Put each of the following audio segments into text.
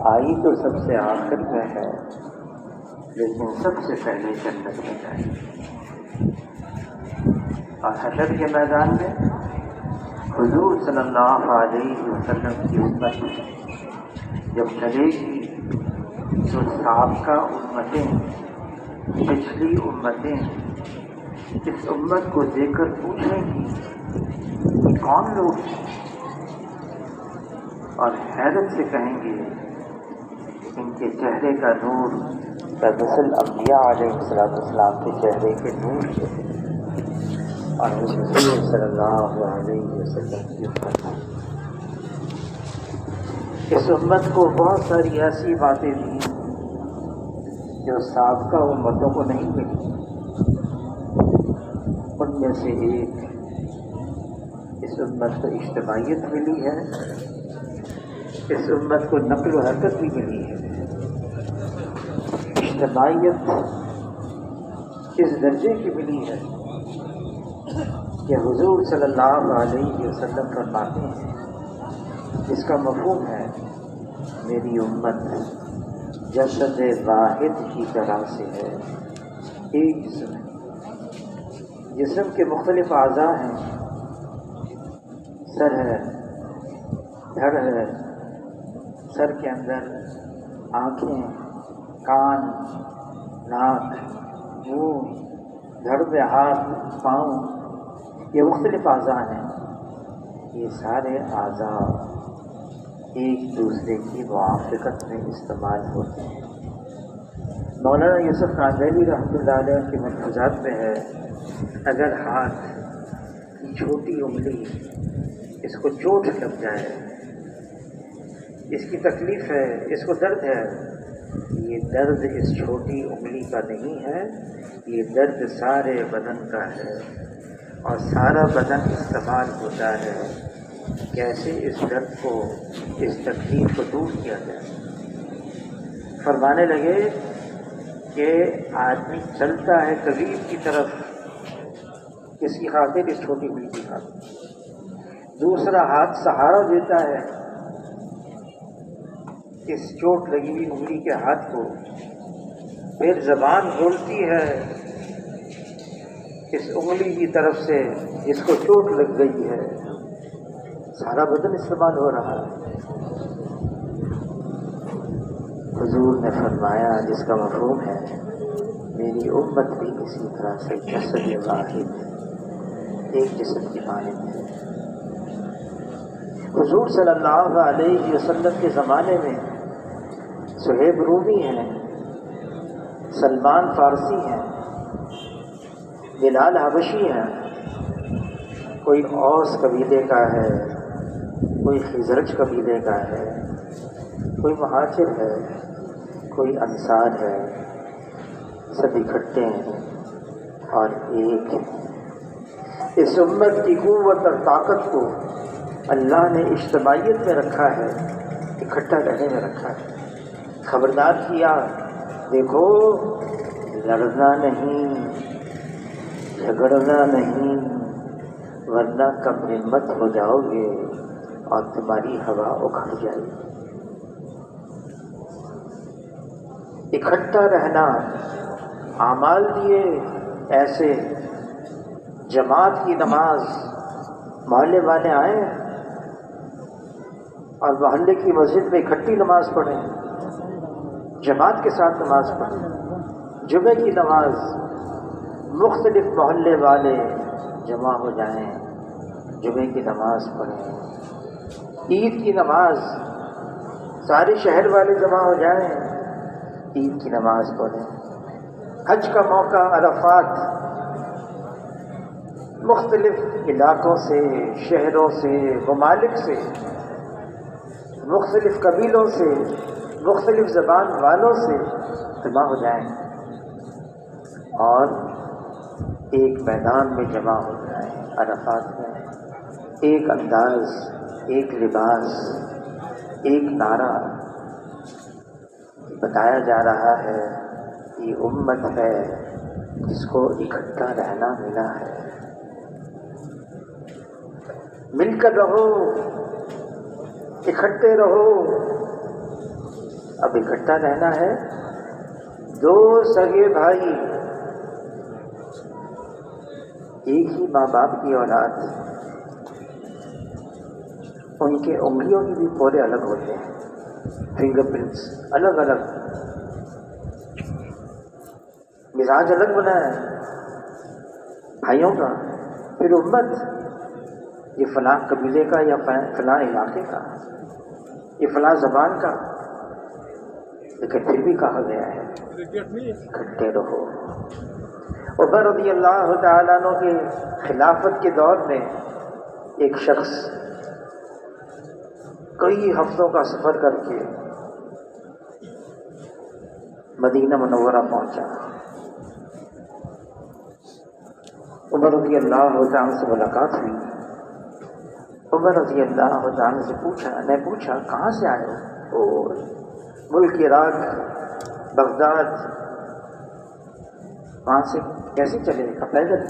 آئی تو سب سے آخر میں ہے، لیکن سب سے پہلے جنت میں جائے گی۔ اور حشر کے میدان میں حضور صلی اللہ علیہ وسلم کی امت جب چلے گی تو سابقہ امتیں، پچھلی امتیں اس امت کو دیکھ کر پوچھیں گی کہ کون لوگ ہیں، اور حیرت سے کہیں گے ان کے چہرے کا نور دراصل انبیاء علیہ السلام کے چہرے کے نور سے، اور حضور صلی اللہ علیہ وسلم کی امت۔ اس امت کو بہت ساری ایسی باتیں تھیں جو سابقہ امتوں کو نہیں ملی۔ ان میں سے ایک، اس امت کو اجتماعیت ملی ہے، اس امت کو نقل و حرکت بھی ملی ہے۔ اجتماعیت اس درجے کی ملی ہے کہ حضور صلی اللہ علیہ وسلم فرماتے ہیں، اس کا مفہوم ہے میری امت جسد واحد کی طرح سے ہے، ایک جسم ہے۔ جسم کے مختلف اعضاء ہیں، سر ہے، دھڑ ہے، سر کے اندر آنکھیں، کان، ناک، منہ، دھڑ میں ہاتھ، پاؤں، یہ مختلف اعضاء ہیں۔ یہ سارے اعضاء ایک دوسرے کی موافقت میں استعمال ہوتے ہیں۔ مولانا یوسف ناندیلی رحمۃ اللہ علیہ کے ملفوظات میں ہے، اگر ہاتھ کی چھوٹی انگلی اس کو چوٹ لگ جائے، اس کی تکلیف ہے، اس کو درد ہے، یہ درد اس چھوٹی انگلی کا نہیں ہے، یہ درد سارے بدن کا ہے، اور سارا بدن استعمال ہوتا ہے کیسے اس درد کو، اس تکلیف کو دور کیا جائے۔ فرمانے لگے کہ آدمی چلتا ہے قریب کی طرف، کس کی خاطر؟ اس چھوٹی انگلی کی خاطر۔ دوسرا ہاتھ سہارا دیتا ہے اس چوٹ لگی ہوئی انگلی کے ہاتھ کو، پھر زبان بولتی ہے اس انگلی کی طرف سے جس کو چوٹ لگ گئی ہے، سارا بدن استعمال ہو رہا ہے۔ حضور نے فرمایا جس کا مفہوم ہے میری امت بھی اسی طرح سے جسد واحد، ایک جسم کی مانند ہے۔ حضور صلی اللہ علیہ وسلم کے زمانے میں صہیب رومی ہیں، سلمان فارسی ہیں، بلال حبشی ہیں، کوئی اوس قبیلے کا ہے، کوئی خزرج قبیلے کا ہے، کوئی مہاجر ہے، کوئی انصار ہے، سب اکٹھے ہیں اور ایک اس امت کی قوت اور طاقت کو اللہ نے اجتماعیت میں رکھا ہے، اکٹھا رہنے میں رکھا ہے۔ خبردار کیا، دیکھو لڑنا نہیں، جھگڑنا نہیں، ورنہ کم ہمت ہو جاؤ گے اور تمہاری ہوا اکھڑ جائے گی۔ اکٹھا رہنا، اعمال دیے ایسے، جماعت کی نماز، محلے والے آئیں اور محلے کی مسجد میں اکٹھی نماز پڑھیں، جماعت کے ساتھ نماز پڑھیں۔ جمعے کی نماز، مختلف محلے والے جمع ہو جائیں، جمعے کی نماز پڑھیں۔ عید کی نماز، سارے شہر والے جمع ہو جائیں، عید کی نماز پڑھیں۔ حج کا موقع، عرفات، مختلف علاقوں سے، شہروں سے، ممالک سے، مختلف قبیلوں سے، مختلف زبان والوں سے جمع ہو جائیں اور ایک میدان میں جمع ہو جائیں۔ عرفات میں ایک انداز، ایک لباس، ایک نعرہ بتایا جا رہا ہے، یہ امت ہے جس کو اکٹھا رہنا ملا ہے۔ مل کر رہو، اکٹھے رہو، اب اکٹھا رہنا ہے. دو سگے بھائی، ایک ہی ماں باپ کی اولاد، ان کے انگلیوں کے بھی پورے الگ ہوتے ہیں، فنگر پرنٹس الگ الگ، مزاج الگ بنا ہے بھائیوں کا. پھر امت، یہ فلاں قبیلے کا یا فلاں علاقے کا، یہ فلاں زبان کا، لیکن پھر بھی کہا گیا ہے اکٹھے رہو. عمر رضی اللہ تعالیٰ عنہ کے خلافت کے دور میں ایک شخص کئی ہفتوں کا سفر کر کے مدینہ منورہ پہنچا. عمر رضی اللہ تعالیٰ سے ملاقات ہوئی. عمر رضی اللہ تعالیٰ سے پوچھا کہاں سے آئے ہو؟ اور ملک عراق بغداد، وہاں سے کیسے چلے؟ پیدل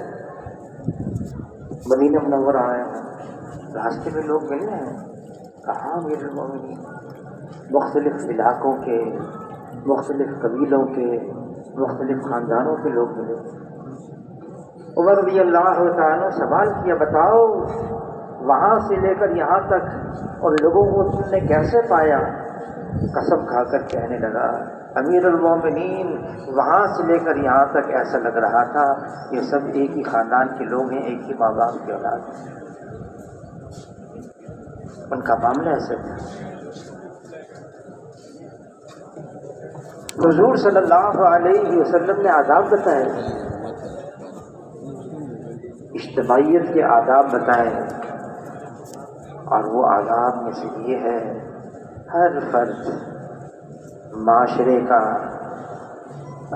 مدینہ منورہ آیا ہوں. راستے میں لوگ ملے ہیں؟ کہاں امیر المومنین، مختلف علاقوں کے، مختلف قبیلوں کے، مختلف خاندانوں کے لوگ ملے. عمر رضی اللہ تعالیٰ سوال کیا، بتاؤ وہاں سے لے کر یہاں تک اور لوگوں کو تم نے کیسے پایا؟ قسم کھا کر کہنے لگا، امیر المومنین وہاں سے لے کر یہاں تک ایسا لگ رہا تھا یہ سب ایک ہی خاندان کے لوگ ہیں، ایک ہی ماں باپ کی اولاد ہیں. ان کا معاملہ ایسے تھا. حضور صلی اللہ علیہ وسلم نے آداب بتائے، اجتماعیت کے آداب بتائے، اور وہ آداب میں سے یہ ہے ہر فرد معاشرے کا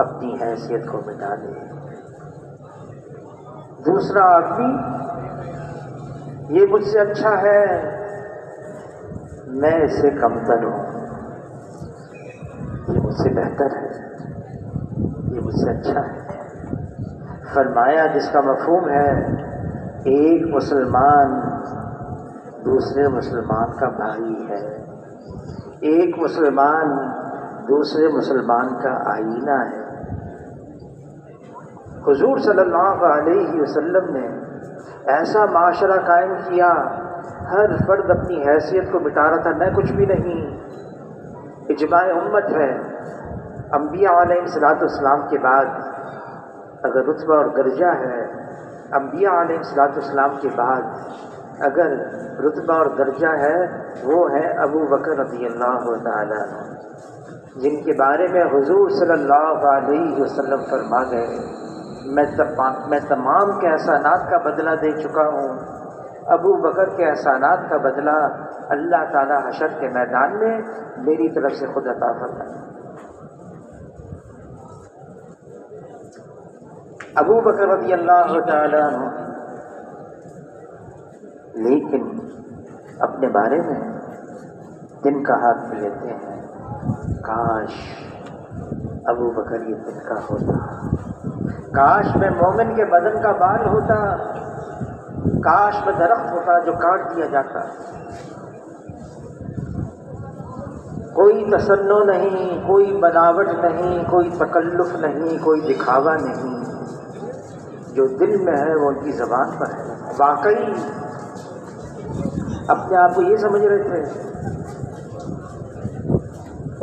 اپنی حیثیت کو مٹا دے. دوسرا آدمی یہ مجھ سے اچھا ہے، میں اس سے کمتر ہوں، یہ مجھ سے بہتر ہے، یہ مجھ سے اچھا ہے. فرمایا جس کا مفہوم ہے ایک مسلمان دوسرے مسلمان کا بھائی ہے، ایک مسلمان دوسرے مسلمان کا آئینہ ہے. حضور صلی اللہ علیہ وسلم نے ایسا معاشرہ قائم کیا، ہر فرد اپنی حیثیت کو مٹا رہا تھا، میں کچھ بھی نہیں. اجماع امت ہے، انبیاء علیہ الصلوۃ والسلام کے بعد اگر رتبہ اور درجہ ہے، انبیاء علیہ الصلوۃ والسلام کے بعد اگر رتبہ اور درجہ ہے، وہ ہے ابو بکر رضی اللہ تعالیٰ عنہ، جن کے بارے میں حضور صلی اللہ علیہ وسلم فرما گئے میں تمام کے احسانات کا بدلہ دے چکا ہوں، ابو بکر کے احسانات کا بدلہ اللہ تعالیٰ حشر کے میدان میں میری طرف سے خود عطا فرمائے. ابو بکر رضی اللہ تعالیٰ عنہ لیکن اپنے بارے میں دن کا ہاتھ میں لیتے ہیں، کاش ابو بکر یہ دن کا ہوتا، کاش میں مومن کے بدن کا بال ہوتا، کاش میں درخت ہوتا جو کاٹ دیا جاتا. کوئی تصنع نہیں، کوئی بناوٹ نہیں، کوئی تکلف نہیں، کوئی دکھاوا نہیں، جو دل میں ہے وہ ان کی زبان پر ہے. واقعی اپنے آپ کو یہ سمجھ رہے تھے.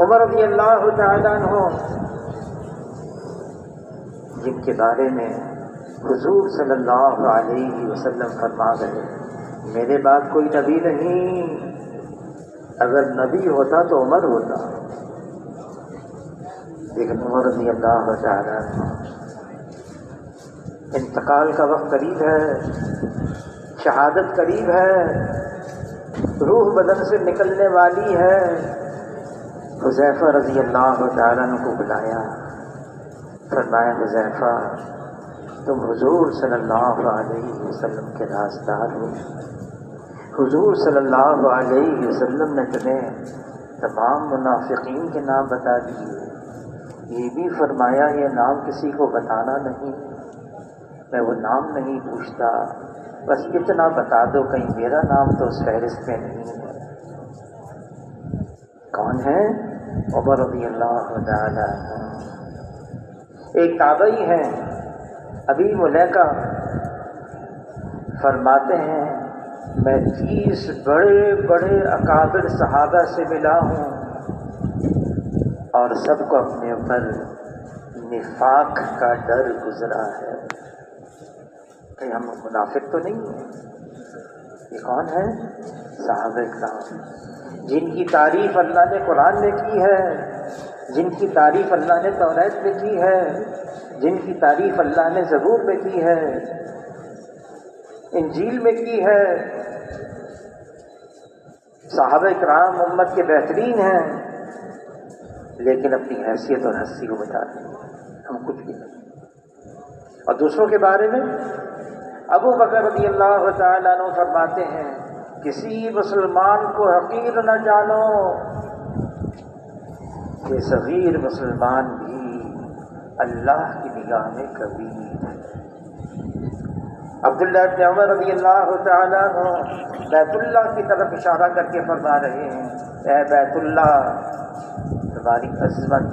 عمر رضی اللہ تعالیٰ عنہ جن کے بارے میں حضور صلی اللہ علیہ وسلم فرما گئے میرے بعد کوئی نبی نہیں، اگر نبی ہوتا تو عمر ہوتا. لیکن عمر رضی اللہ تعالیٰ عنہ انتقال کا وقت قریب ہے، شہادت قریب ہے، روح بدن سے نکلنے والی ہے. حذیفہ رضی اللہ تعالیٰ عنہ کو بلایا، فرمایا حذیفہ تم حضور صلی اللہ علیہ وسلم کے رازدار ہو، حضور صلی اللہ علیہ وسلم نے تمہیں تمام منافقین کے نام بتا دیے، یہ بھی فرمایا یہ نام کسی کو بتانا نہیں، میں وہ نام نہیں پوچھتا، بس اتنا بتا دو کہیں میرا نام تو اس فہرست میں نہیں ہے. کون ہے؟ عمر رضی اللہ تعالی عنہ، ایک تابعی ہیں ابی ملیکہ، فرماتے ہیں میں 30 بڑے بڑے اکابر صحابہ سے ملا ہوں اور سب کو اپنے اوپر نفاق کا ڈر گزرا ہے کہ ہم منافق تو نہیں ہیں۔ یہ کون ہے؟ صحابہ کرام، جن کی تعریف اللہ نے قرآن میں کی ہے، جن کی تعریف اللہ نے توریت میں کی ہے، جن کی تعریف اللہ نے زبور میں کی ہے، انجیل میں کی ہے۔ صحابہ کرام امت کے بہترین ہیں، لیکن اپنی حیثیت اور ہستی کو بتاتے ہیں ہم کچھ بھی نہیں۔ اور دوسروں کے بارے میں ابو بکر رضی اللہ تعالیٰ عنہ فرماتے ہیں کسی مسلمان کو حقیر نہ جانو کہ صغیر مسلمان بھی اللہ کی نگاہ میں کبیر ہے۔ عبداللہ بن عمر رضی اللہ تعالیٰ عنہ بیت اللہ کی طرف اشارہ کر کے فرما رہے ہیں اے بیت اللہ، تمہاری عظمت،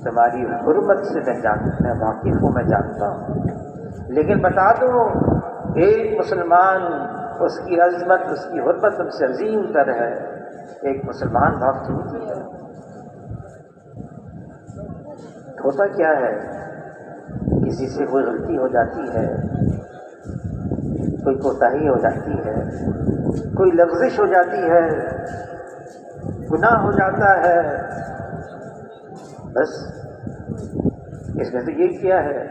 تمہاری حرمت سے میں واقف ہوں، میں جانتا ہوں، لیکن بتا دو ایک مسلمان، اس کی عظمت، اس کی حرمت تم سے عظیم تر ہے، ایک مسلمان بھاگ چنتی ہے۔ ہوتا کیا ہے، کسی سے کوئی غلطی ہو جاتی ہے، کوئی کوتاہی ہو جاتی ہے، کوئی لغزش ہو جاتی ہے، گناہ ہو جاتا ہے، بس اس نے تو یہ کیا ہے،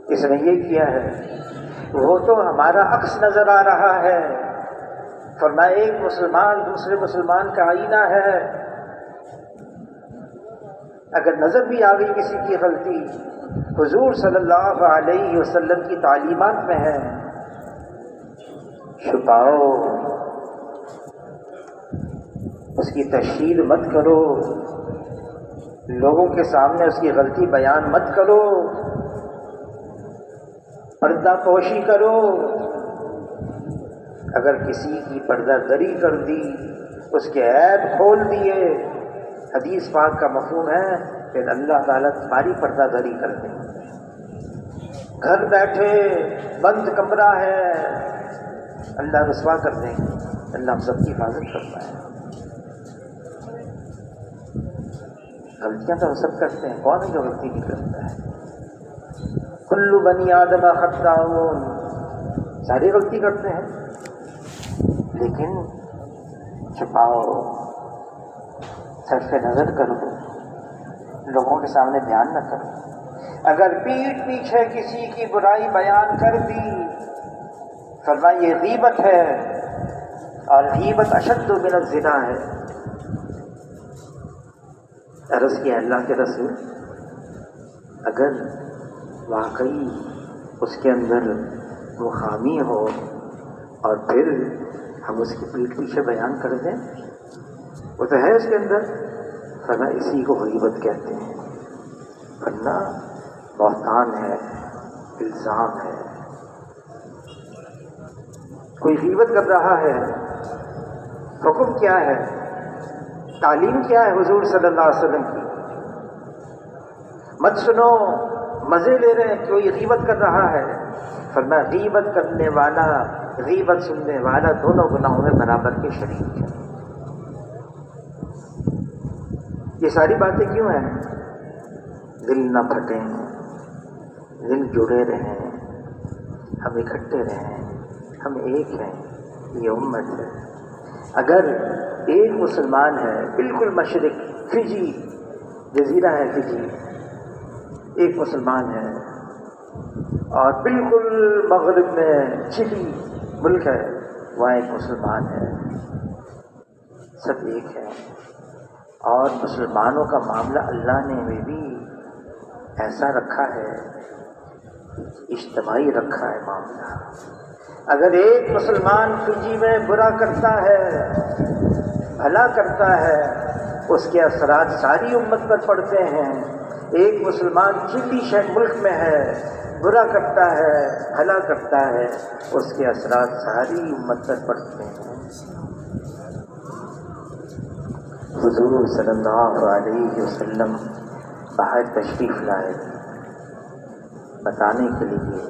اس نے یہ کیا ہے، وہ تو ہمارا عکس نظر آ رہا ہے۔ فرمایا ایک مسلمان دوسرے مسلمان کا آئینہ ہے، اگر نظر بھی آ گئی کسی کی غلطی، حضور صلی اللہ علیہ وسلم کی تعلیمات میں ہے، چھپاؤ، اس کی تشہیر مت کرو، لوگوں کے سامنے اس کی غلطی بیان مت کرو، پردہ پوشی کرو۔ اگر کسی کی پردہ دری کر دی، اس کے عیب کھول دیے، حدیث پاک کا مفہوم ہے پھر اللہ تعالیٰ تمہاری پردہ دری کر دیں۔ گھر بیٹھے بند کمرہ ہے، اللہ رسوا کر دیں گے، اللہ ہم سب کی حفاظت کرتا ہے۔ غلطیاں تو ہم سب کرتے ہیں، کون ہے جو غلطی نہیں کرتا ہے؟ کل بنی آدم خطاؤن، ساری غلطی کرتے ہیں، لیکن چھپاؤ، صرف نظر کرو، لوگوں کے سامنے بیان نہ کرو۔ اگر پیٹھ پیچھے کسی کی برائی بیان کر دی، فرمایا یہ غیبت ہے، اور غیبت اشد من الزنا ہے۔ عرض کیا اللہ کے رسول، اگر واقعی اس کے اندر وہ خامی ہو اور پھر ہم اس کی پیٹھ پیچھے بیان کر دیں، وہ تو ہے اس کے اندر، فرمایا اسی کو غیبت کہتے ہیں، ورنہ بہتان ہے، الزام ہے۔ کوئی غیبت کر رہا ہے، حکم کیا ہے، تعلیم کیا ہے حضور صلی اللہ علیہ وسلم کی؟ مت سنو، مزے لے رہے ہیں، کوئی غیبت کر رہا ہے، فرمایا غیبت کرنے والا، غیبت سننے والا دونوں گناہوں میں برابر کے شریک ہیں۔ یہ ساری باتیں کیوں ہیں؟ دل نہ پھٹیں، دل جڑے رہیں، ہم اکٹھے رہیں، ہم ایک ہیں، یہ امت ہے۔ اگر ایک مسلمان ہے بالکل مشرق، فجی جزیرہ ہے، فجی ایک مسلمان ہے، اور بالکل مغرب میں چلی ملک ہے، وہاں ایک مسلمان ہے، سب ایک ہے۔ اور مسلمانوں کا معاملہ اللہ نے ہمیں بھی ایسا رکھا ہے، اجتماعی رکھا ہے معاملہ۔ اگر ایک مسلمان فجی میں برا کرتا ہے، بھلا کرتا ہے، اس کے اثرات ساری امت پر پڑتے ہیں۔ ایک مسلمان چلی ملک میں ہے، برا کرتا ہے، بھلا کرتا ہے، اس کے اثرات ساری امت پر پڑتے ہیں۔ حضور صلی اللہ علیہ وسلم باہر تشریف لائے بتانے کے لیے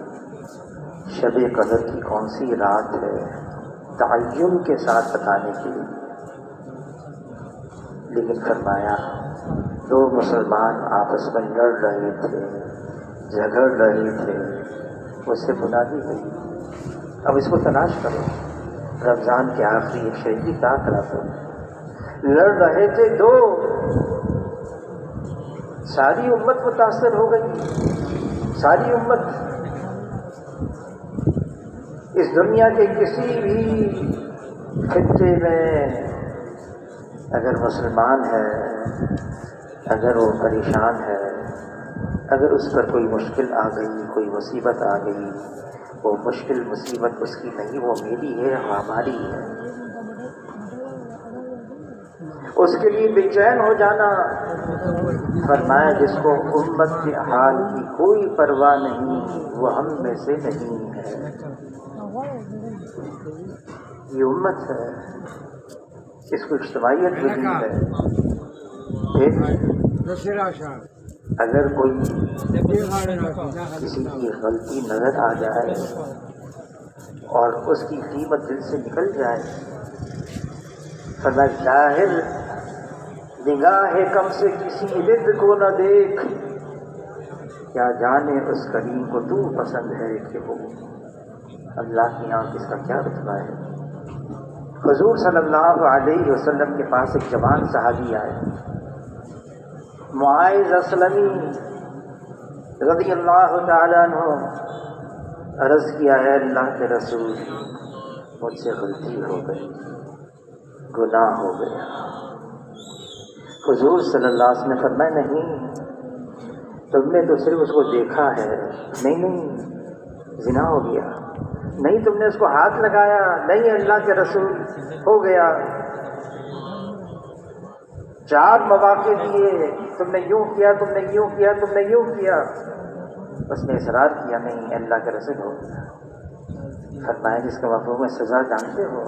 شب قدر کی کون سی رات ہے، تعین کے ساتھ بتانے کے لیے، لیکن فرمایا دو مسلمان آپس میں لڑ رہے تھے، جھگڑ رہے تھے، اس سے منادی ہوئی اب اس کو تلاش کرو، رمضان کے آخری ایک شہری کا کرا لڑ رہے تھے دو، ساری امت متاثر ہو گئی، ساری امت اس دنیا کے کسی بھی خطے میں اگر مسلمان ہے، اگر وہ پریشان ہے، اگر اس پر کوئی مشکل آ گئی، کوئی مصیبت آ گئی، وہ مشکل مصیبت اس کی نہیں، وہ میری ہے، وہ ہماری ہے۔ اس کے لیے بے چین ہو جانا، فرمایا جس کو امت کے حال کی کوئی پرواہ نہیں وہ ہم میں سے نہیں ہے۔ یہ امت ہے، اس کو اجتماعیت ملی ہے۔ اگر کوئی کسی کی غلطی نظر آ جائے اور اس کی قیمت دل سے نکل جائے، فرمایا ظاہر نگاہ کم سے کسی رد کو نہ دیکھ، کیا جانے اس کریم کو تو پسند ہے کہ وہ اللہ کی آنکھ اس کا کیا رتبہ ہے۔ حضور صلی اللہ علیہ وسلم کے پاس ایک جوان صحابی آئے، معاذ اسلمی رضی اللہ تعالیٰ عنہ، عرض کیا ہے اللہ کے رسول مجھ سے غلطی ہو گئی، گناہ ہو گیا۔ حضور صلی اللہ علیہ وسلم نے فرمایا نہیں، تم نے تو صرف اس کو دیکھا ہے، نہیں زنا ہو گیا، نہیں تم نے اس کو ہاتھ لگایا، نہیں اللہ کے رسول ہو گیا، چار مواقع دیے، تم نے یوں کیا، تم نے یوں کیا، تم نے یوں کیا، اس نے اصرار کیا نہیں اللہ کے رسول ہو گیا۔ فرمایا جس کا مفہوم ہے سزا جانتے ہو،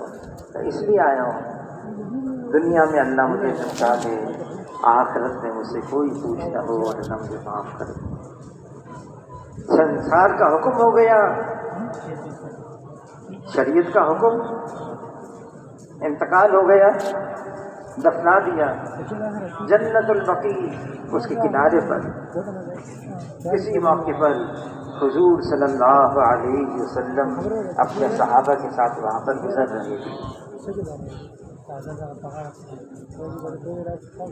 اس لیے آیا ہوں، دنیا میں اللہ مجھے سمجھا دے، آخرت میں مجھ سے کوئی پوچھ نہ ہو اور اللہ مجھے معاف کر دے۔ سنسار کا حکم ہو گیا، شریعت کا حکم، انتقال ہو گیا، دفنا دیا جنت البقیع اس کے کنارے پر۔ کسی موقع پر حضور صلی اللہ علیہ وسلم اپنے صحابہ کے ساتھ وہاں پر گزر رہے تھے،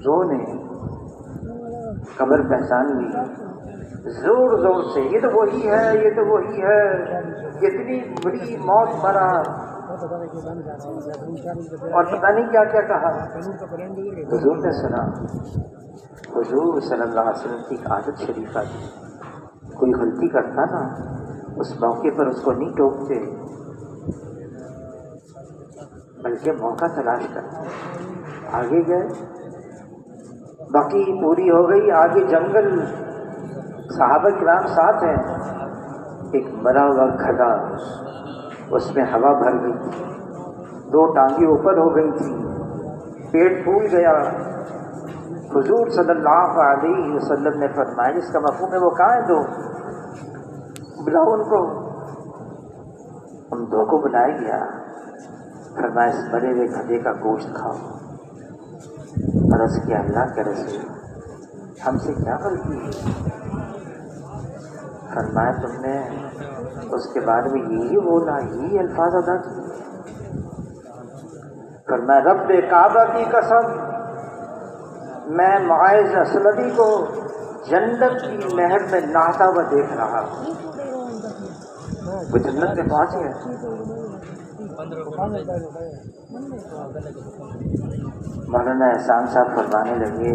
جو نے قبر پہچان لی، زور زور سے یہ تو وہی ہے، یہ تو وہی ہے، اتنی بڑی موت مرا اور پتہ نہیں کیا کیا کہا۔ حضور نے سنا، حضور صلی اللہ علیہ وسلم کی ایک عادت شریفہ تھی، کوئی غلطی کرتا نا اس موقع پر اس کو نہیں ٹوکتے بلکہ موقع تلاش کرتے۔ آگے گئے، باقی پوری ہو گئی، آگے جنگل، صحابہ کرام ساتھ ہیں، ایک مرا ہوا گھڑا، اس میں ہوا بھر گئی تھی، دو ٹانگیں اوپر ہو گئی تھی، پیٹ پھول گیا۔ حضور صلی اللہ علیہ وسلم نے فرمایا جس کا مفہوم ہے وہ کہاں ہے دو، بلاؤ ان کو۔ ان دو کو بلایا گیا، فرمایا اس مرے ہوئے گدھے کا گوشت کھاؤ۔ عرض کیا اللہ کے رسول ہم سے کیا غلطی ہے؟ فرمایا تم نے اس کے بارے میں یہی بولا، یہی الفاظ ادا کیے۔ فرمایا رب کعبہ کی قسم میں معاذ اسلمی کو جنت کی نہر میں نہاتا ہوا دیکھ رہا ہوں، وہ جنت میں پہنچ گیا۔ مولانا احسان صاحب فرمانے لگے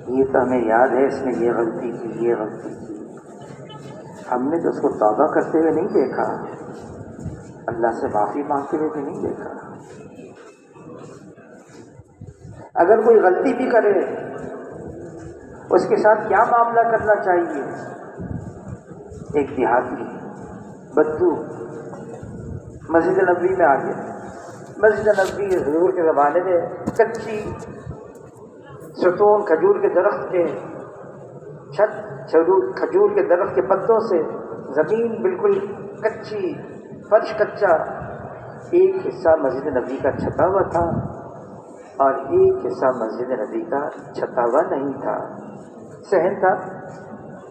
یہ تو ہمیں یاد ہے اس نے یہ غلطی کی، یہ غلطی کی، ہم نے تو اس کو توبہ کرتے ہوئے نہیں دیکھا، اللہ سے معافی مانگتے ہوئے بھی نہیں دیکھا۔ اگر کوئی غلطی بھی کرے اس کے ساتھ کیا معاملہ کرنا چاہیے؟ ایک دیہاتی بدو مسجد نبوی میں آ گیا، مسجد نبوی حضور کے زمانے میں کچی ستون کھجور کے درخت کے چھت کھجور کے درخت کے پتوں سے، زمین بالکل کچی، فرش کچا، ایک حصہ مسجد نبوی کا چھتا ہوا تھا اور ایک حصہ مسجد نبوی کا چھتا ہوا نہیں تھا، صحن تھا،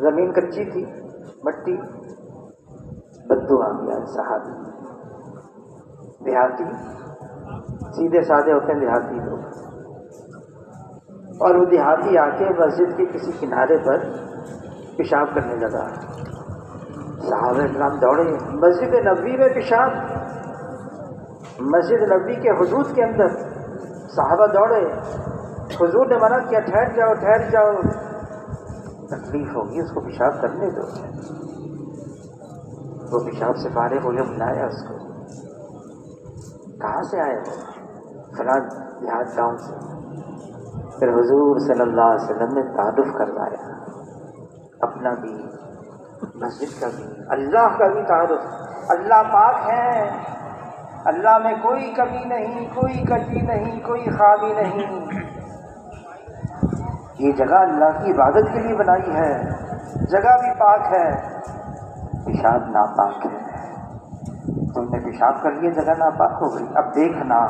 زمین کچی تھی، مٹی، بدو آ گیا صحابی، دیہاتی، سیدھے سادے ہوتے ہیں دیہاتی لوگ، اور وہ دیہاتی آ کے مسجد کے کسی کنارے پر پیشاب کرنے لگا۔ صحابہ کرام دوڑے، مسجد نبوی میں پیشاب، مسجد نبوی کے حدود کے اندر، صحابہ دوڑے، حضور نے منع کیا، ٹھہر جاؤ ٹھہر جاؤ، تکلیف ہوگی، اس کو پیشاب کرنے دو۔ وہ پیشاب سے فارغ ہو گیا، بلایا اس کو، کہاں سے آئے وہ؟ فلاں دیہات گاؤں سے۔ پھر حضور صلی اللہ علیہ وسلم نے تعارف کروایا، اپنا بھی، مسجد کا بھی، اللہ کا بھی تعارف۔ اللہ پاک ہے، اللہ میں کوئی کمی نہیں، کوئی کجی نہیں، کوئی خامی نہیں، یہ جگہ اللہ کی عبادت کے لیے بنائی ہے، جگہ بھی پاک ہے، پیشاب ناپاک ہے، تم نے پیشاب کر لیا، جگہ ناپاک ہو گئی، اب دیکھنا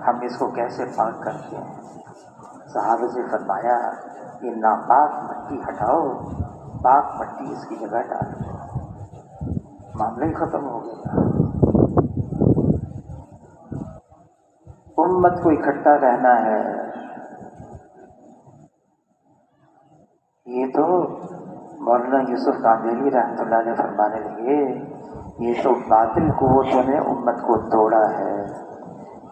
ہم اس کو کیسے پاک کرتے ہیں۔ صحابہ سے فرمایا، یہ ناپاک مٹی ہٹاؤ، پاک مٹی اس کی جگہ ڈالو، معاملہ ہی ختم ہو گیا۔ امت کو اکٹھا رہنا ہے، یہ تو مولانا یوسف کاندھیلی رحمۃ اللہ علیہ فرمانے لگے، یہ تو باطل قوتوں نے امت کو توڑا ہے،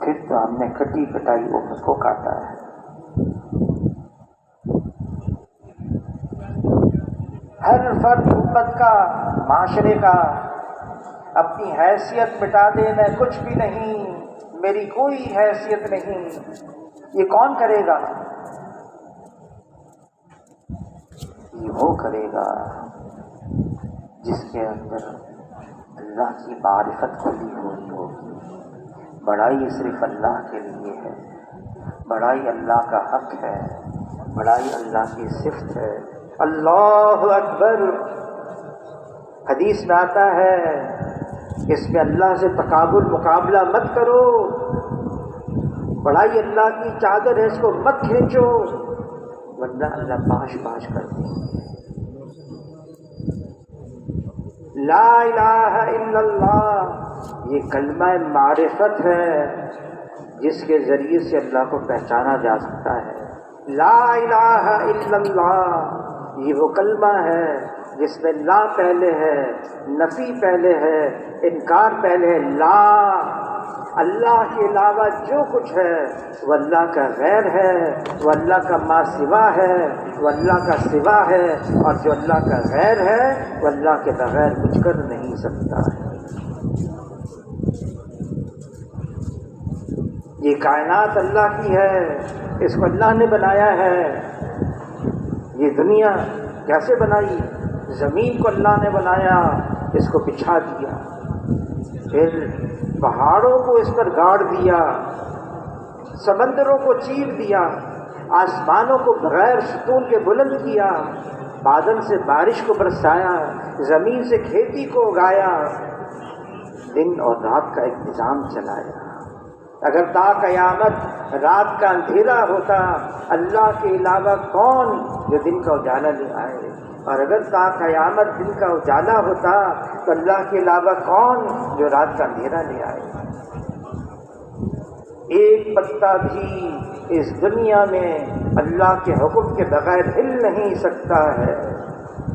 پھر تو ہم نے کٹی کٹائی امت کو کاٹا ہے۔ ہر فرد امت کا، معاشرے کا اپنی حیثیت مٹا دے، میں کچھ بھی نہیں، میری کوئی حیثیت نہیں، یہ کون کرے گا؟ یہ وہ کرے گا جس کے اندر اللہ کی معرفت کھلی ہوئی ہوگی۔ بڑائی صرف اللہ کے لیے ہے، بڑائی اللہ کا حق ہے، بڑائی اللہ کی صفت ہے۔ اللہ اکبر، حدیث میں آتا ہے، اس میں اللہ سے تقابل مقابلہ مت کرو، بڑائی اللہ کی چادر ہے، اس کو مت کھینچو ورنہ اللہ پاش پاش کر دے۔ لا الہ الا اللہ، یہ کلمہ معرفت ہے جس کے ذریعے سے اللہ کو پہچانا جا سکتا ہے۔ لا الہ الا اللہ، یہ وہ کلمہ ہے جس میں لا پہلے ہے، نفی پہلے ہے، انکار پہلے ہے۔ لا، اللہ کے علاوہ جو کچھ ہے وہ اللہ کا غیر ہے، وہ اللہ کا ما سوا ہے، وہ اللہ کا سوا ہے، اور جو اللہ کا غیر ہے وہ اللہ کے بغیر کچھ کر نہیں سکتا ہے۔ یہ کائنات اللہ کی ہے، اس کو اللہ نے بنایا ہے۔ یہ دنیا کیسے بنائی؟ زمین کو اللہ نے بنایا، اس کو بچھا دیا، پھر پہاڑوں کو اس پر گاڑ دیا، سمندروں کو چیر دیا، آسمانوں کو بغیر ستون کے بلند کیا، بادل سے بارش کو برسایا، زمین سے کھیتی کو اگایا، دن اور رات کا ایک نظام چلایا۔ اگر تا قیامت رات کا اندھیرا ہوتا، اللہ کے علاوہ کون جو دن کا اجالا لے آئے؟ اور اگر تا قیامت دن کا اجالا ہوتا تو اللہ کے علاوہ کون جو رات کا اندھیرا لے آئے؟ ایک پتا بھی اس دنیا میں اللہ کے حکم کے بغیر ہل نہیں سکتا ہے۔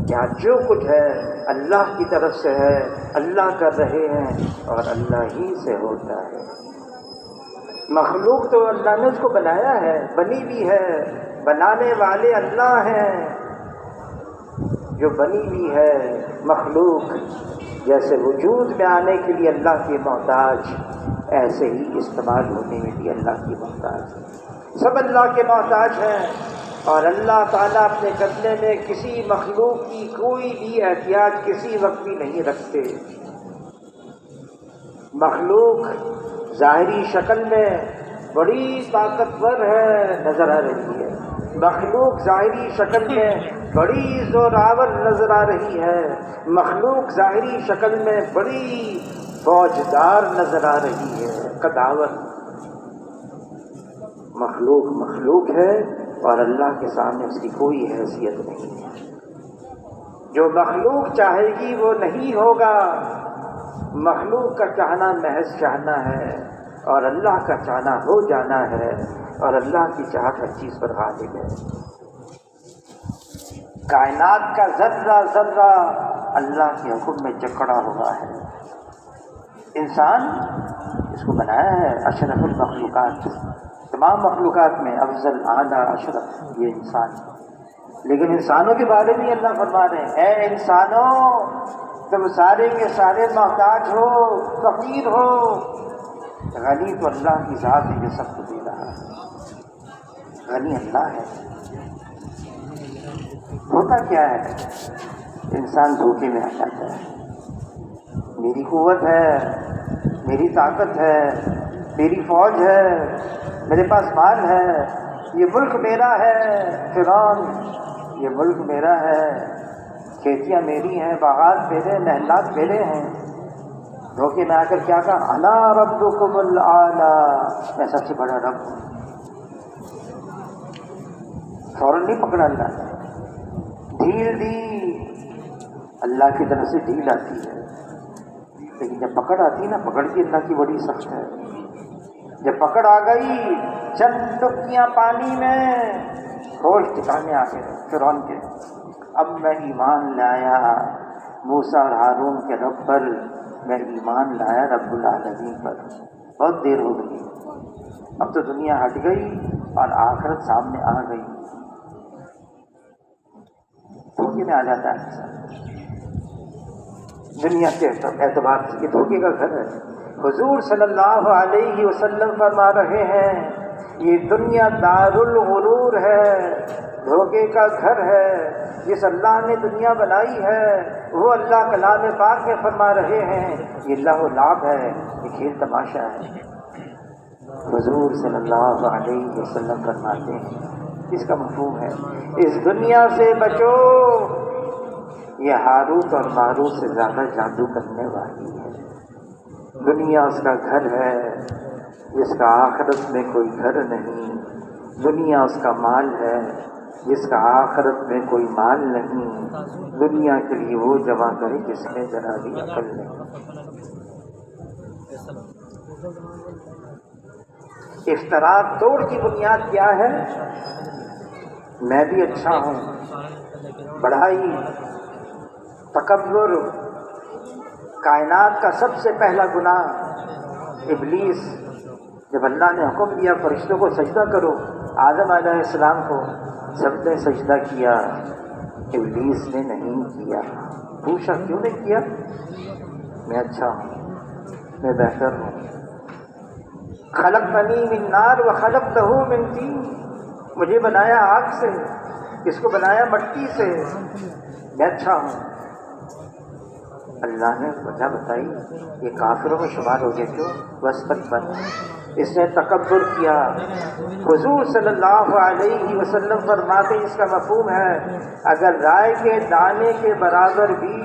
یہاں جو کچھ ہے اللہ کی طرف سے ہے، اللہ کر رہے ہیں اور اللہ ہی سے ہوتا ہے۔ مخلوق تو اللہ نے اس کو بنایا ہے، بنی بھی ہے، بنانے والے اللہ ہیں۔ جو بنی ہوئی ہے مخلوق، جیسے وجود میں آنے کے لیے اللہ کی محتاج، ایسے ہی استعمال ہونے میں بھی اللہ کی محتاج۔ سب اللہ کے محتاج ہیں، اور اللہ تعالیٰ اپنے کرنے میں کسی مخلوق کی کوئی بھی احتیاج کسی وقت بھی نہیں رکھتے۔ مخلوق ظاہری شکل میں بڑی طاقتور ہے نظر آ رہی ہے، مخلوق ظاہری شکل میں بڑی زوراور نظر آ رہی ہے، مخلوق ظاہری شکل میں بڑی فوجدار نظر آ رہی ہے، قداور۔ مخلوق مخلوق ہے اور اللہ کے سامنے اس کی کوئی حیثیت نہیں ہے۔ جو مخلوق چاہے گی وہ نہیں ہوگا، مخلوق کا چاہنا محض چاہنا ہے اور اللہ کا چاہنا ہو جانا ہے، اور اللہ کی چاہت ہر چیز پر غالب ہے۔ کائنات کا ذرہ ذرہ اللہ کے حکم میں جکڑا ہوا ہے۔ انسان اس کو بنایا ہے اشرف المخلوقات، تمام مخلوقات میں افضل اعلیٰ اشرف یہ انسان، لیکن انسانوں کے بارے میں اللہ فرما رہے ہیں اے انسانوں تم سارے کے سارے محتاج ہو، فقیر ہو، غنی تو اللہ کی ذات ہے جو سب کو دے رہا ہے، غنی اللہ ہے۔ ہوتا کیا ہے؟ انسان دھوکے میں آ جاتا ہے، میری قوت ہے، میری طاقت ہے، میری فوج ہے، میرے پاس مال ہے، یہ ملک میرا ہے، فرعون یہ ملک میرا ہے، کھیتیاں میری ہیں، باغات میرے، محلات میرے ہیں۔ دھوکے میں آ کر کیا کہا؟ انا ربکم الاعلی، میں سب سے بڑا رب ہوں۔ فوراً نہیں پکڑا اللہ نے، ڈھیل دی، اللہ کی طرف سے ڈھیل آتی ہے، لیکن جب پکڑ آتی نا، پکڑ کی اللہ کی بڑی سخت ہے۔ جب پکڑ آ گئی، چند ڈبکیاں پانی میں، ہوش ٹھکانے آ گئے فرعون کے۔ اب میں ایمان لایا موسیٰ اور ہارون کے رب پر، میں ایمان لایا رب العالمین پر۔ بہت دیر ہو گئی، اب تو دنیا ہٹ گئی اور آخرت سامنے آ گئی۔ دھوکے میں آ جاتا ہے انسان دنیا کے اعتبار سے، یہ دھوکے کا گھر ہے۔ حضور صلی اللہ علیہ وسلم فرما رہے ہیں یہ دنیا دار الغرور ہے، دھوکے کا گھر ہے۔ جس اللہ نے دنیا بنائی ہے وہ اللہ کلام پاک میں فرما رہے ہیں یہ لہو لعب ہے، یہ کھیل تماشا ہے۔ حضور صلی اللہ علیہ وسلم فرماتے ہیں اس کا مفہوم ہے اس دنیا سے بچو، یہ ہاروت اور ماروت سے زیادہ جادو کرنے والی ہے۔ دنیا اس کا گھر ہے جس کا آخرت میں کوئی گھر نہیں، دنیا اس کا مال ہے جس کا آخرت میں کوئی مال نہیں، دنیا کے لیے وہ جمع کرے جس میں ذرا بھی عقل نہیں۔ افتراء توڑ کی بنیاد کیا ہے؟ میں بھی اچھا ہوں، بڑائی، تکبر۔ کائنات کا سب سے پہلا گناہ ابلیس، جب اللہ نے حکم دیا فرشتوں کو سجدہ کرو، آدم علیہ السلام کو، سب نے سجدہ کیا، ابلیس نے نہیں کیا۔ پوچھا کیوں نہیں کیا؟ میں اچھا ہوں، میں بہتر ہوں۔ خلقتنی من نار وخلقتہ من طین، مجھے بنایا آگ سے، اس کو بنایا مٹی سے، میں اچھا ہوں۔ اللہ نے وجہ بتائی، یہ کافروں میں شمار ہو گئے، کیوں؟ واستکبر، اس نے تکبر کیا۔ حضور صلی اللہ علیہ وسلم فرماتے اس کا مفہوم ہے اگر رائے کے دانے کے برابر بھی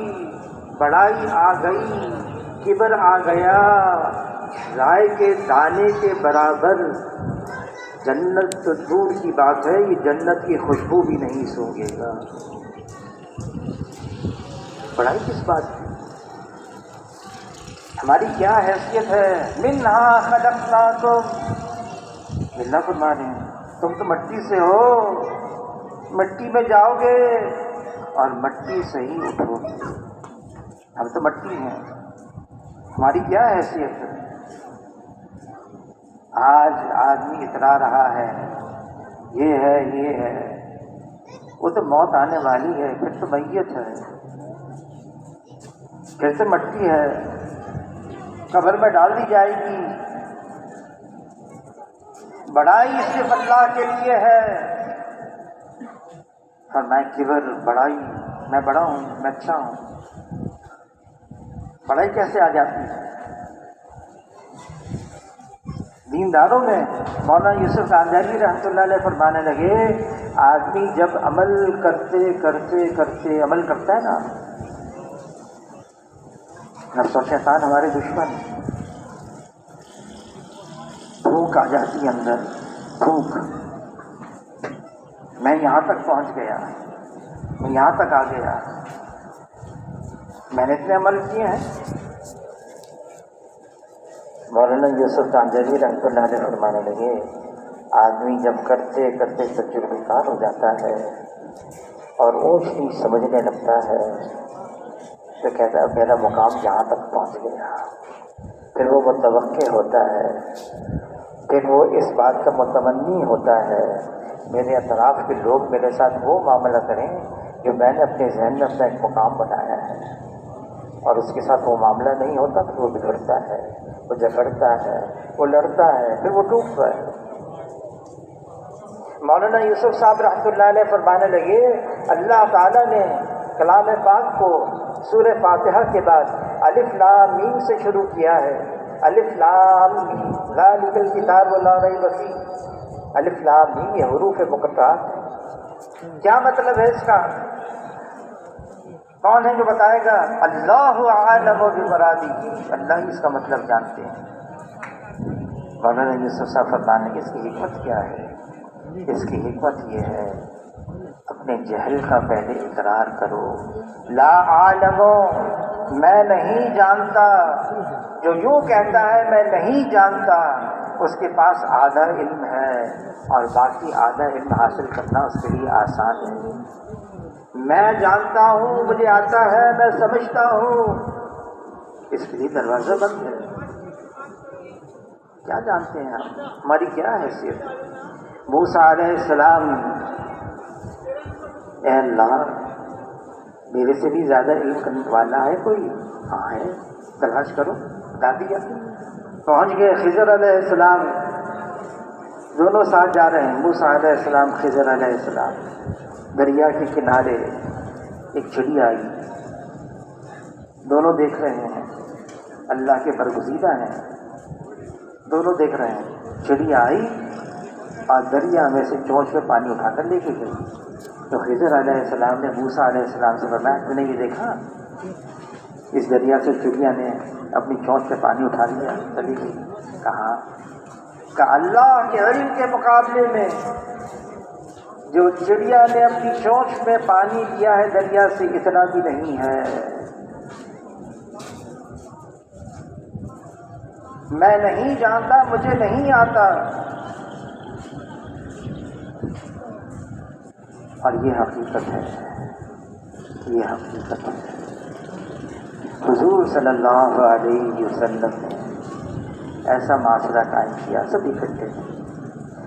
بڑائی آ گئی، کبر آ گیا، رائے کے دانے کے برابر، جنت تو دور کی بات ہے، یہ جنت کی خوشبو بھی نہیں سونگھے گا۔ بڑائی کس بات کی؟ ہماری کیا حیثیت ہے؟ منہا خلقناکم، اللہ فرما رہے ہیں تم تو مٹی سے ہو، مٹی میں جاؤ گے اور مٹی سے ہی اٹھو گے۔ ہم تو مٹی ہیں، ہماری کیا حیثیت ہے؟ آج آدمی اترا رہا ہے یہ ہے یہ ہے، وہ تو موت آنے والی ہے، پھر تو میت ہے، پھر تو مٹی ہے، قبر میں ڈال دی جائے گی۔ بڑائی صرف اللہ کے لیے ہے۔ فرمایا کبر، بڑائی، میں بڑا ہوں، میں اچھا ہوں۔ بڑائی کیسے آ جاتی ہے؟ دینداروں میں مولانا یوسف قاندھاری رحمۃ اللہ علیہ فرمانے لگے آدمی جب عمل کرتے کرتے کرتے عمل کرتا ہے نا، نفس و شیطان ہمارے دشمن، بھوک آ جاتی ہے اندر، بھوک، میں یہاں تک پہنچ گیا، میں یہاں تک آ گیا، میں نے اتنے عمل کیے ہیں۔ مولانا یوسف قاندھاری رحمۃ اللہ علیہ فرمانے لگے آدمی جب کرتے کرتے تجربے کار ہو جاتا ہے اور اونچ نیچ سمجھنے لگتا ہے تو کہتا ہے میرا مقام یہاں تک پہنچ گیا، پھر وہ متوقع ہوتا ہے، پھر وہ اس بات کا متمنی ہوتا ہے میرے اطراف کے لوگ میرے ساتھ وہ معاملہ کریں جو میں نے اپنے ذہن میں اپنا ایک مقام بنایا ہے، اور اس کے ساتھ وہ معاملہ نہیں ہوتا، پھر وہ بگڑتا ہے، وہ جھگڑتا ہے، وہ لڑتا ہے، پھر وہ ٹوٹتا ہے۔ مولانا یوسف صاحب رحمۃ اللہ علیہ فرمانے لگے اللہ تعالیٰ نے کلام پاک کو سورہ فاتحہ کے بعد الف لام میم سے شروع کیا ہے۔ الف لام میم ذالک الکتاب لا ریب فیہ، الف لام میم یہ حروف مقطعات ہیں۔ کیا مطلب ہے اس کا؟ کون ہے جو بتائے گا؟ اللہ عالم بمرادہ، اللہ ہی اس کا مطلب جانتے ہیں۔ مولانا یوسف صاحب فرمانے کہ اس کی حکمت کیا ہے؟ اس کی حکمت یہ ہے اپنے جہل کا پہلے اقرار کرو، لا عالم، میں نہیں جانتا، جو یوں کہتا ہے میں نہیں جانتا اس کے پاس آدھا علم ہے اور باقی آدھا علم حاصل کرنا اس کے لیے آسان ہے۔ میں جانتا ہوں، مجھے آتا ہے، میں سمجھتا ہوں، اس کے لیے دروازہ بند ہے۔ کیا جانتے ہیں ہم؟ ہماری کیا حیثیت؟ موسیٰ علیہ السلام، اے اللہ میرے سے بھی زیادہ علم کرنے والا ہے کوئی؟ ہاں ہے، تلاش کرو، بتا دیا۔ پہنچ گئے خضر علیہ السلام، دونوں ساتھ جا رہے ہیں، موسیٰ علیہ السلام، خضر علیہ السلام۔ دریا کے کنارے ایک چڑیا آئی، دونوں دیکھ رہے ہیں، اللہ کے برگزیدہ ہیں، دونوں دیکھ رہے ہیں۔ چڑیا آئی اور دریا میں سے چونچ میں پانی اٹھا کر لے کے گئی۔ تو خضر علیہ السلام نے موسیٰ علیہ السلام سے فرمایا تم نے یہ دیکھا؟ اس دریا سے چڑیا نے اپنی چونچ میں پانی اٹھا لیا، چلی گئی۔ کہا کہ اللہ کے علم کے مقابلے میں جو چڑیا نے اپنی چونچ میں پانی لیا ہے دریا سے اتنا بھی نہیں ہے۔ میں نہیں جانتا، مجھے نہیں آتا، اور یہ حقیقت ہے، یہ حقیقت ہے۔ حضور صلی اللہ علیہ وسلم نے ایسا معاشرہ قائم کیا، سب اکٹھے تھے۔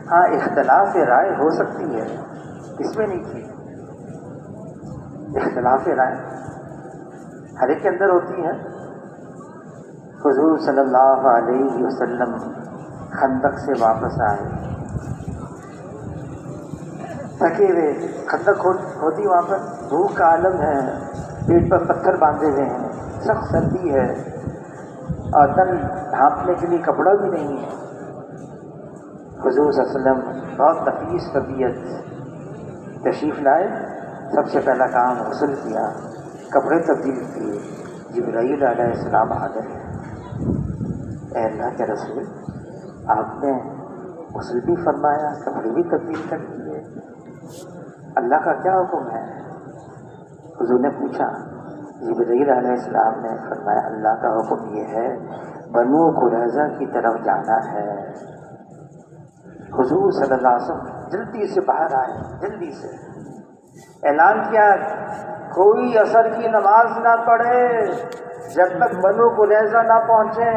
ہاں اختلاف رائے ہو سکتی ہے، اس میں نہیں تھی، اختلاف رائے ہر ایک کے اندر ہوتی ہے۔ حضور صلی اللہ علیہ وسلم خندق سے واپس آئے، تھکے ہوئے، خندق ہوتی وہاں پر، بھوک کا عالم ہے، پیٹ پر پتھر باندھے ہوئے ہیں، سخت سردی ہے اور تن ڈھانپنے کے لیے کپڑا بھی نہیں ہے۔ حضور صلی اللہ علیہ وسلم بہت نفیس طبیعت تشریف لائے، سب سے پہلا کام غسل کیا، کپڑے تبدیل کیے، جبرائیل علیہ السلام آ گئے، اے اللہ کے رسول آپ نے غسل بھی فرمایا، کپڑے بھی تبدیل کر دیے، اللہ کا کیا حکم ہے؟ حضور نے پوچھا، جبرائیل علیہ السلام نے فرمایا اللہ کا حکم یہ ہے بنو قریظہ کی طرف جانا ہے۔ حضور صلی اللہ علیہ وسلم جلدی سے باہر آئے، جلدی سے اعلان کیا کوئی عصر کی نماز نہ پڑھے جب تک بنو قریظہ نہ پہنچے۔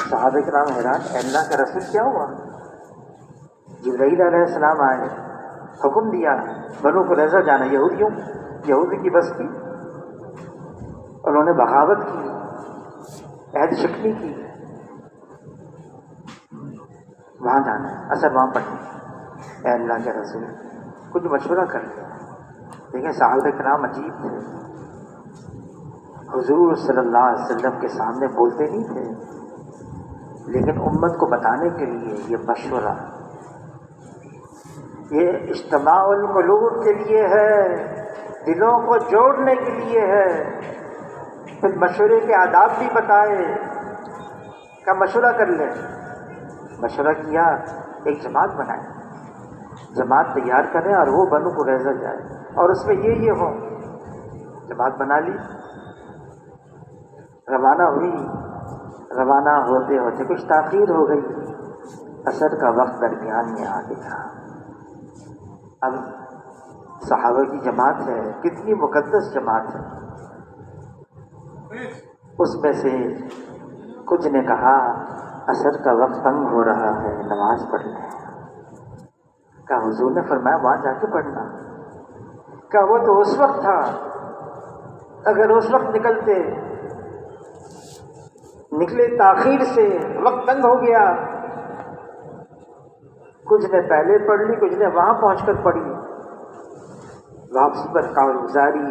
صحابہ کرام حیران، اللہ کا رسول کیا ہوا؟ جبرائیل علیہ السلام آئے، حکم دیا بنو قریظہ جانا، یہودی کی بستی، انہوں نے بغاوت کی، عہد شکنی کی، وہاں جانا ہے، اثر وہاں پڑھنا۔ اے اللہ کے رسول کچھ مشورہ کر لیا۔ دیکھیں صحابہ کرام عجیب تھے، حضور صلی اللہ علیہ وسلم کے سامنے بولتے نہیں تھے، لیکن امت کو بتانے کے لیے یہ مشورہ، یہ اجتماع القلوب کے لیے ہے، دلوں کو جوڑنے کے لیے ہے۔ پھر مشورے کے آداب بھی بتائے کہ مشورہ کر لیں۔ مشورہ کیا، ایک جماعت بنائیں، جماعت تیار کریں اور وہ بنو قریظہ جائے اور اس میں یہ ہو۔ جماعت بنا لی، روانہ ہوئی۔ روانہ ہوتے ہوتے کچھ تاخیر ہو گئی، عصر کا وقت درمیان میں آ گیا۔ اب صحابہ کی جماعت ہے، کتنی مقدس جماعت ہے، اس میں سے کچھ نے کہا عصر کا وقت تنگ ہو رہا ہے، نماز پڑھ لیں۔ کہا حضور نے فرمایا وہاں جا کے پڑھنا۔ کہا وہ تو اس وقت تھا، اگر اس وقت نکلے تاخیر سے وقت تنگ ہو گیا۔ کچھ نے پہلے پڑھ لی، کچھ نے وہاں پہنچ کر پڑھی۔ واپسی پر کارگزاری،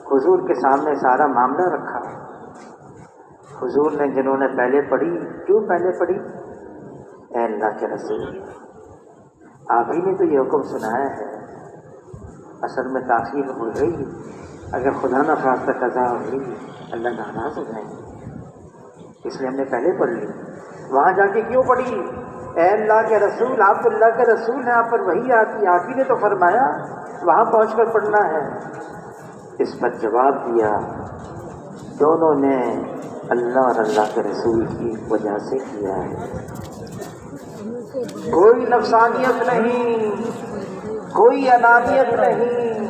حضور کے سامنے سارا معاملہ رکھا۔ حضور نے جنہوں نے پہلے پڑھی، کیوں پہلے پڑھی؟ اے اللہ کے رسول، آپ ہی نے تو یہ حکم سنایا ہے، اصل میں تاخیر ہو گئی، اگر خدا نہ خواستہ قضا ہو گئی اللہ ناراض ہو جائیں گے، اس لیے ہم نے پہلے پڑھ لی۔ وہاں جا کے کیوں پڑھی؟ اے اللہ کے رسول، آپ تو اللہ کے رسول ہیں، آپ پر وحی آتی، آپ ہی نے تو فرمایا وہاں پہنچ کر پڑھنا ہے۔ اس پر جواب دیا دونوں نے اللہ اور اللہ کے رسول کی وجہ سے کیا ہے، کوئی نفسانیت نہیں، کوئی انانیت نہیں،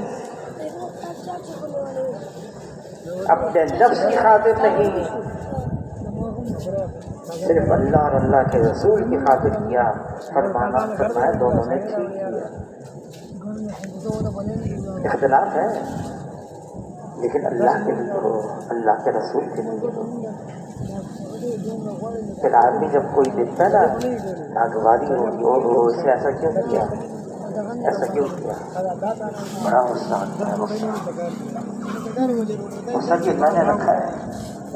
اپنے نفس کی خاطر نہیں، صرف اللہ اور اللہ کے رسول کی خاطر کیا۔ فرمایا دونوں نے ٹھیک کیا۔ اختلاف ہے لیکن اللہ کے لیے ہو، اللہ کے رسول کے لیے ہو۔ پھر آدمی جب کوئی دیکھتا ہے نا ناگواری ہو، اسے ایسا کیوں کیا، ایسا کیوں کیا، بڑا غصہ آتا ہے۔ غصہ کی اللہ نے رکھا ہے،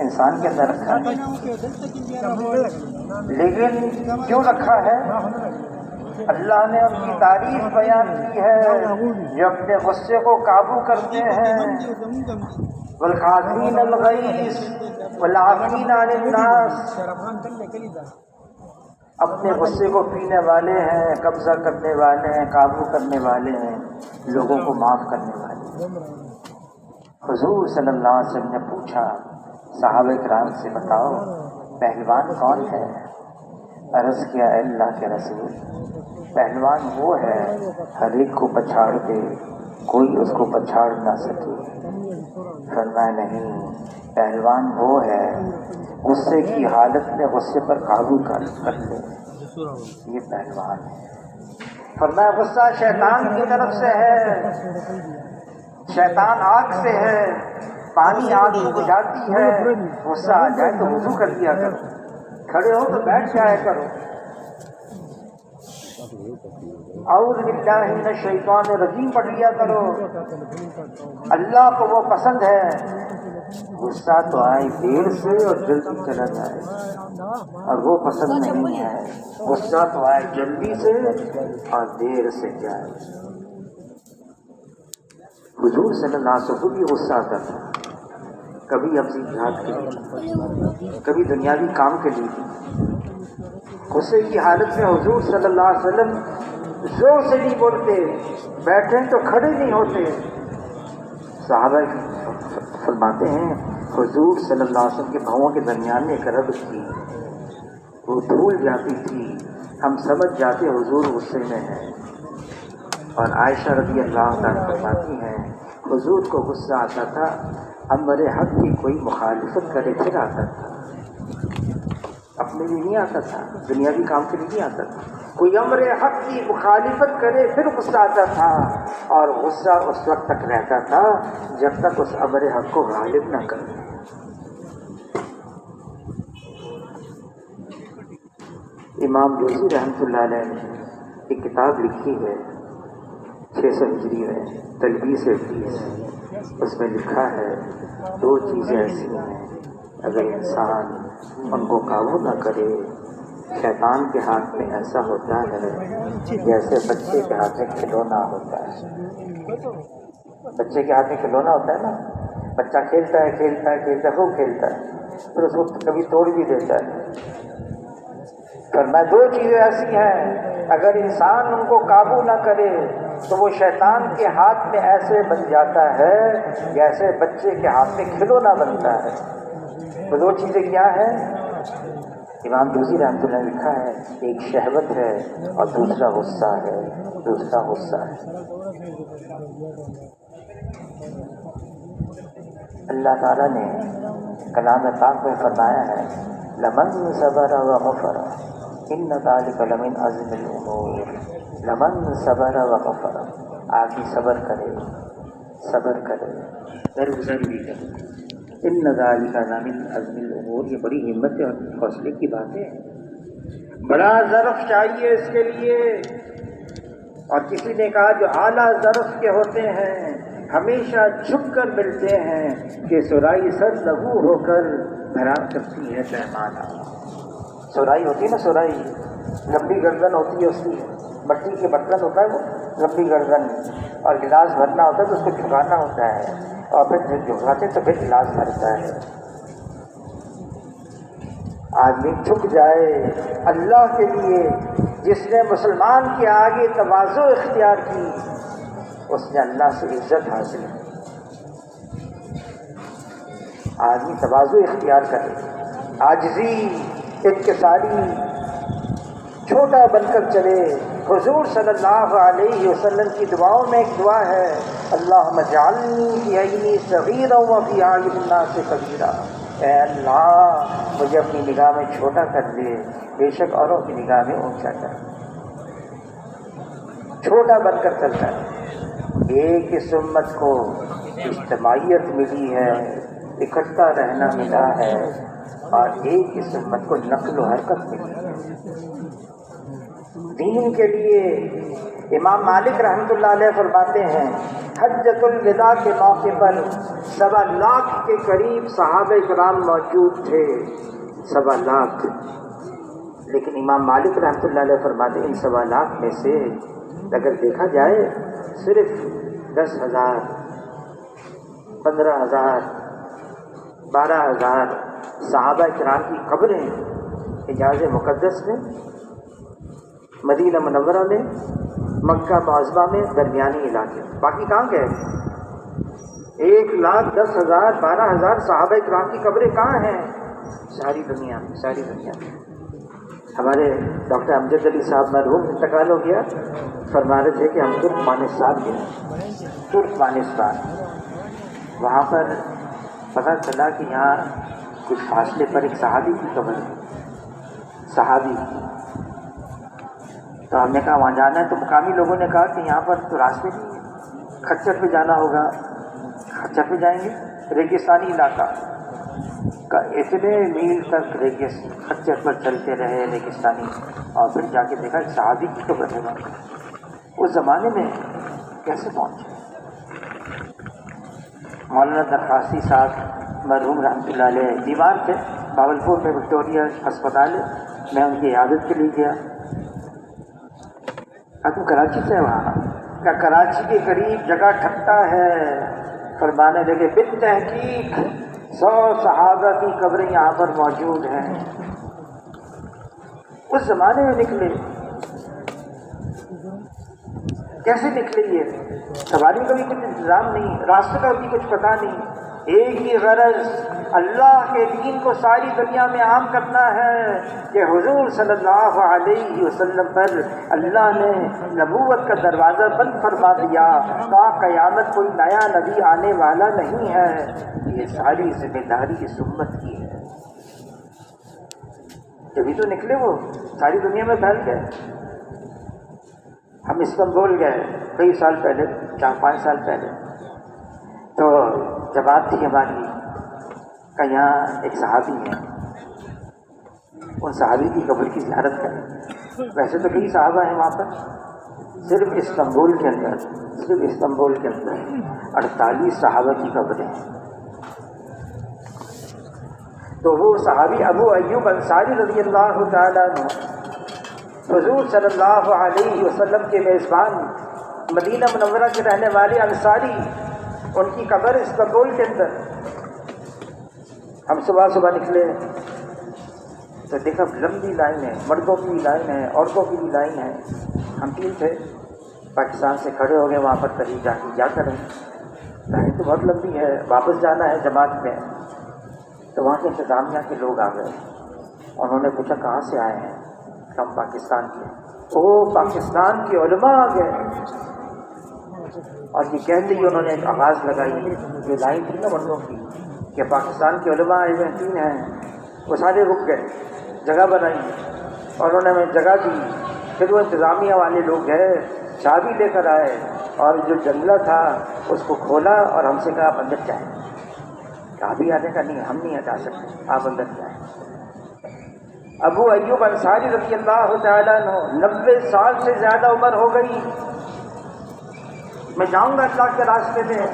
انسان کے اندر رکھا ہے، لیکن کیوں رکھا ہے؟ اللہ نے ان کی تعریف بیان کی ہے جو اپنے غصے کو قابو کرتے ہیں، والقاظمین الغیظ والعافین عن الناس، اپنے غصے کو پینے والے ہیں، قبضہ کرنے والے ہیں، قابو کرنے والے ہیں، لوگوں کو معاف کرنے والے ہیں۔ حضور صلی اللہ علیہ وسلم نے پوچھا صحابہ کرام سے، بتاؤ پہلوان کون ہے؟ عرض کیا اے اللہ کے رسول، پہلوان وہ ہے ہر ایک کو پچھاڑ دے، کوئی اس کو پچھاڑ نہ سکے۔ فرمایا نہیں، پہلوان وہ ہے غصے کی حالت میں غصے پر قابو کر لے، یہ پہلوان ہے۔ فرمایا غصہ شیطان کی طرف سے ہے، شیطان آگ سے ہے، پانی آگ کو بجھاتی ہے، غصہ آ جائے تو وضو کر لیا کرو، کھڑے ہو تو بیٹھ جایا کرو۔ اعوذ باللہ من الشیطان الرجیم پڑھ لیا کرو۔ اللہ کو وہ پسند ہے غصہ تو آئے دیر سے اور جلدی چلا جائے، اور وہ پسند نہیں ہے غصہ تو آئے جلدی سے اور دیر سے جائے۔ حضور صلی اللہ علیہ وسلم بھی غصہ آتا تھا، کبھی اپنی ذات کے لیے، کبھی دنیاوی کام کے لیے۔ غصے کی حالت میں حضور صلی اللہ علیہ وسلم زور سے نہیں بولتے، بیٹھے تو کھڑے نہیں ہوتے۔ صحابہ فرماتے ہیں حضور صلی اللہ علیہ وسلم کے پاؤں کے درمیان میں ایک رگ تھی، وہ دھول جاتی تھی، ہم سمجھ جاتے حضور غصے میں ہیں۔ اور عائشہ رضی اللہ عنہا فرماتی ہیں حضور کو غصہ آتا تھا امر حق کی کوئی مخالفت کرے پھر آتا تھا، اپنے لیے نہیں آتا تھا، دنیاوی کام کے لیے نہیں آتا تھا، کوئی امر حق کی مخالفت کرے پھر غصہ آتا تھا، اور غصہ اس وقت تک رہتا تھا جب تک اس امر حق کو غالب نہ کرے۔ امام جوزی رحمۃ اللہ علیہ نے ایک کتاب لکھی ہے 600 ہجری میں، تلبیس ابلیس، اس میں لکھا ہے 2 چیزیں ایسی ہیں اگر انسان ان کو قابو نہ کرے. شیطان کے ہاتھ میں ایسا ہوتا ہے جیسے بچے کے ہاتھ میں کھلونا ہوتا ہے. بچے کے ہاتھ میں کھلونا ہوتا ہے نا، بچہ کھیلتا ہے کھیلتا ہے کھیلتا ہے خوب کھیلتا ہے، پھر اس وقت کبھی توڑ بھی دیتا ہے. فرمایا دو چیزیں ایسی ہیں اگر انسان ان کو قابو نہ کرے تو وہ شیطان کے ہاتھ میں ایسے بن جاتا ہے جیسے بچے کے ہاتھ میں کھلونا بنتا ہے. وہ دو چیزیں کیا ہیں؟ امام دوسی رحمۃ اللہ نے لکھا ہے ایک شہوت ہے اور دوسرا غصہ ہے. دوسرا غصہ ہے. اللہ تعالیٰ نے کلام پاک میں فرمایا ہے لمن صبر وغفر ان ذلک لمن عزم الامور. لمن صبر وغفر، آدمی صبر کرے درگزر بھی کرے. ان ذلک لمن عزم الامور، یہ بڑی ہمت اور حوصلے کی بات ہے. بڑا ظرف چاہیے اس کے لیے. اور کسی نے کہا جو اعلیٰ ظرف کے ہوتے ہیں ہمیشہ جھک کر ملتے ہیں کہ سرائی سر لغو ہو کر بھرام کرتی ہے پیمانہ. سرائی ہوتی ہے نا، سرائی لمبی گردن ہوتی ہے اس کی، مٹی کے برتن ہوتا ہے وہ لمبی گردن، اور گلاس بھرنا ہوتا ہے تو اس کو جھکانا ہوتا ہے اور پھر جب جھکاتے تو پھر گلاس بھرتا ہے. آدمی جھک جائے اللہ کے لیے. جس نے مسلمان کے آگے تواضع اختیار کی اس نے اللہ سے عزت حاصل کی. آدمی تواضع اختیار کرے، عاجزی، انکساری، چھوٹا بن کر چلے. حضور صلی اللہ علیہ وسلم کی دعاؤں میں ایک دعا ہے اللہم اجعلنی فی عینی صغیرا وفی اعین الناس کبیرا. اے اللہ مجھے اپنی نگاہ میں چھوٹا کر دے، بے شک اوروں کی نگاہ میں اونچا کر. چھوٹا بن کر چلتا ہے. ایک اس امت کو اجتماعیت ملی ہے، اکٹھا رہنا ملا ہے، اور ایک اس امت کو نقل و حرکت ملی ہے دین کے لیے. امام مالک رحمۃ اللہ علیہ فرماتے ہیں حجۃ الوداع کے موقع پر 1.25 لاکھ کے قریب صحابہ کرام موجود تھے. 1.25 لاکھ. لیکن امام مالک رحمۃ اللہ علیہ فرماتے ہیں ان 1.25 لاکھ میں سے اگر دیکھا جائے صرف 10,000 15,000 12,000 صحابہ کرام کی قبریں حجاز مقدس میں، مدینہ منورہ میں، مکہ معظمہ میں، درمیانی علاقے. باقی کہاں گئے؟ 1,10,000 12,000 صحابہ کرام کی قبریں کہاں ہیں؟ ساری دنیا میں. ہمارے ڈاکٹر امجد علی صاحب مرحوم انتقال ہو گیا. فرما رہے تھے کہ ہم ترکمانستان گئے. ترکمانستان وہاں پر پتہ چلا کہ یہاں کچھ فاصلے پر ایک صحابی کی قبر ہے. صحابی. تو ہم نے کہا وہاں جانا ہے. تو مقامی لوگوں نے کہا کہ یہاں پر تو راستے نہیں ہے، کھچر پہ جانا ہوگا. کھچر پہ جائیں گے؟ ریگستانی علاقہ کا اتنے میل تک کھچر پر چلتے رہے ریگستانی، اور پھر جا کے دیکھا ایک صحابی کی قبر ہے. اس زمانے میں کیسے پہنچے؟ مولانا درخواسی صاحب مرحوم رحمۃ اللہ علیہ بیمار تھے باولپور میں، وکٹوریہ ہسپتال ہے. میں ان کی عیادت کے لیے گیا. تم کراچی سے؟ وہاں کیا کراچی کے قریب جگہ ٹھٹا ہے. فرمانے لگے بالتحقیق 100 صحابہ کی قبریں یہاں پر موجود ہیں. اس زمانے میں نکلے. کیسے نکلے؟ یہ سواری کا بھی کچھ انتظام نہیں، راستے کا بھی کچھ پتہ نہیں. ایک ہی غرض اللہ کے دین کو ساری دنیا میں عام کرنا ہے کہ حضور صلی اللہ علیہ وسلم پر اللہ نے نبوت کا دروازہ بند فرما دیا. تا قیامت کوئی نیا نبی آنے والا نہیں ہے. یہ ساری ذمہ داری اس امت کی ہے. جبھی تو نکلے وہ ساری دنیا میں پھیل گئے. ہم استنبول گئے کئی سال پہلے، 4-5 سال پہلے. تو جماعت تھی ہماری کہ یہاں ایک صحابی ہیں، ان صحابی کی قبر کی زیارت کریں. ویسے تو کئی صحابہ ہیں وہاں پر. صرف استنبول کے اندر 48 صحابہ کی قبریں ہیں. تو وہ صحابی ابو ایوب انصاری رضی اللہ تعالیٰ عنہ حضور صلی اللہ علیہ وسلم کے میزبان، مدینہ منورہ کے رہنے والے انصاری، ان کی قبر استنبول کے اندر. ہم صبح صبح نکلے تو دیکھا لمبی لائن ہے، مردوں کی بھی لائن ہے، عورتوں کی بھی لائن ہے. ہم تین تھے پاکستان سے کھڑے ہو گئے وہاں پر قریب جا کے، کیا کریں، لائن تو بہت لمبی ہے، واپس جانا ہے جماعت میں. تو وہاں کے انتظامیہ کے لوگ آ گئے، انہوں نے پوچھا کہاں سے آئے ہیں؟ ہم پاکستان کے. وہ پاکستان کے علماء آ گئے اور یہ کہتے ہی انہوں نے ایک آواز لگائی، جو لائن تھی نا مردوں کی کہ پاکستان کے علماء آئے ہوئے تین ہیں. وہ سارے رک گئے، جگہ بنائی اور انہوں نے جگہ دی. پھر وہ انتظامیہ والے لوگ گئے، چابی لے کر آئے اور جو جنگلہ تھا اس کو کھولا اور ہم سے کہا آپ اندر جائیں. چابی آنے کا نہیں، ہم نہیں ہٹا سکتے، آپ اندر جائیں. ابو ایوب انصاری رضی اللہ تعالیٰ عنہ 90 سال سے زیادہ عمر ہو گئی. میں جاؤں گا اللہ کے راستے میں.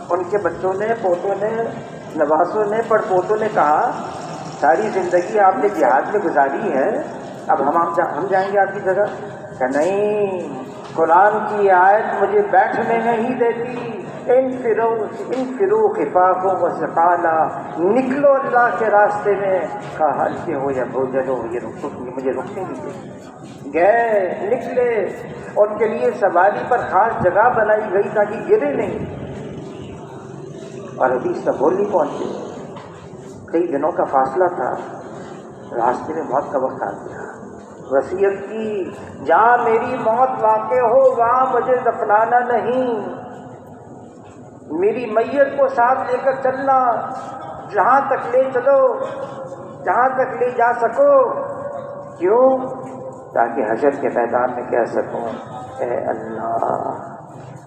ان کے بچوں نے، پوتوں نے، نواسوں نے، پڑ پوتوں نے کہا ساری زندگی آپ نے جہاد میں گزاری ہے، اب ہم جائیں گے آپ کی جگہ. کہ نہیں، قرآن کی آیت مجھے بیٹھنے نہیں دیتی. انفروا خفافا وثقالا، نکلو اللہ کے راستے میں، کہا ہلکے ہو یا بوجھل ہو، یہ مجھے رکنے نہیں دیتی. گئے، نکلے. ان کے لیے سواری پر خاص جگہ بنائی گئی تاکہ گرے نہیں، اور ابھی استنبول نہیں پہنچے. کئی دنوں کا فاصلہ تھا، راستے میں موت کا وقت آ گیا. وصیت کی، جہاں میری موت واقع ہو وہاں مجھے دفنانا نہیں، میری میت کو ساتھ لے کر چلنا، جہاں تک لے چلو، جہاں تک لے جا سکو. کیوں؟ تاکہ حشر کے میدان میں کہہ سکوں اے اللہ،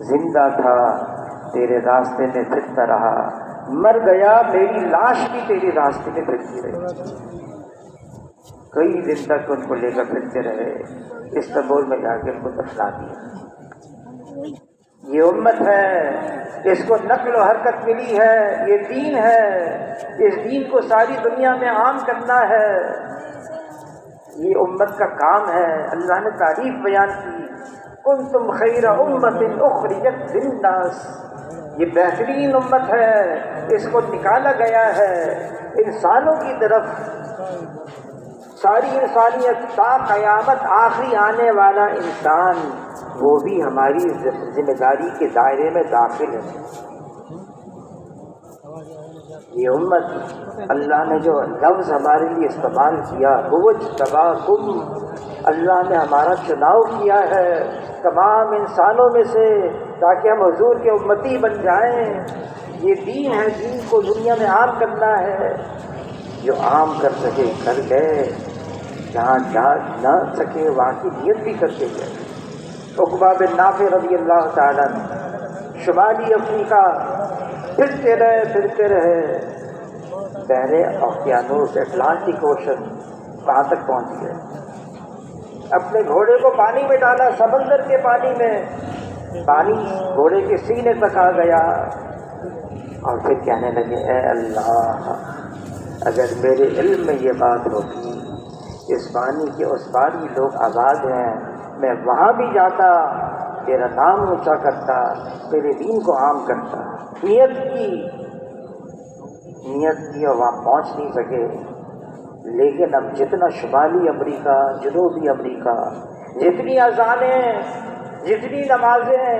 زندہ تھا تیرے راستے میں پھرتا رہا، مر گیا میری لاش بھی تیرے راستے میں پھرتی رہی. کئی دن تک ان کو لے کر پھرتے رہے، استنبول میں جا کے ان کو دفنا دیا. یہ امت ہے، اس کو نقل و حرکت ملی ہے، یہ دین ہے، اس دین کو ساری دنیا میں عام کرنا ہے. یہ امت کا کام ہے. اللہ نے تعریف بیان کی، کنتم خیر امت اخرجت للناس، یہ بہترین امت ہے، اس کو نکالا گیا ہے انسانوں کی طرف. ساری انسانیت تا قیامت آخری آنے والا انسان، وہ بھی ہماری ذمہ داری کے دائرے میں داخل ہے. یہ امت، اللہ نے جو لفظ ہمارے لیے استعمال کیا، وَاجْتَبَاكُمْ، اللہ نے ہمارا چناؤ کیا ہے تمام انسانوں میں سے تاکہ ہم حضور کے امتی بن جائیں. یہ دین ہے، دین کو دنیا میں عام کرنا ہے. جو عام کر سکے کر گئے، جہاں جا نہ سکے وہاں کی نیت بھی کرتے گئے. عقبہ بن نافع رضی اللہ تعالیٰ نے شمالی افریقہ پھرتے رہے، بحر اوقیانوس، اٹلانٹک اوشن، وہاں تک پہنچ گئے. اپنے گھوڑے کو پانی میں ڈالا، سمندر کے پانی میں، پانی گھوڑے کے سینے تک آ گیا، اور پھر کہنے لگے اے اللہ، اگر میرے علم میں یہ بات ہوتی، اس پانی کے اس پار بھی لوگ آزاد ہیں، میں وہاں بھی جاتا، تیرا نام اونچا کرتا، تیرے دین کو عام کرتا. نیت کی اور وہاں پہنچ نہیں سکے. لیکن اب جتنا شمالی امریکہ، جنوبی امریکہ، جتنی اذانیں، جتنی نمازیں،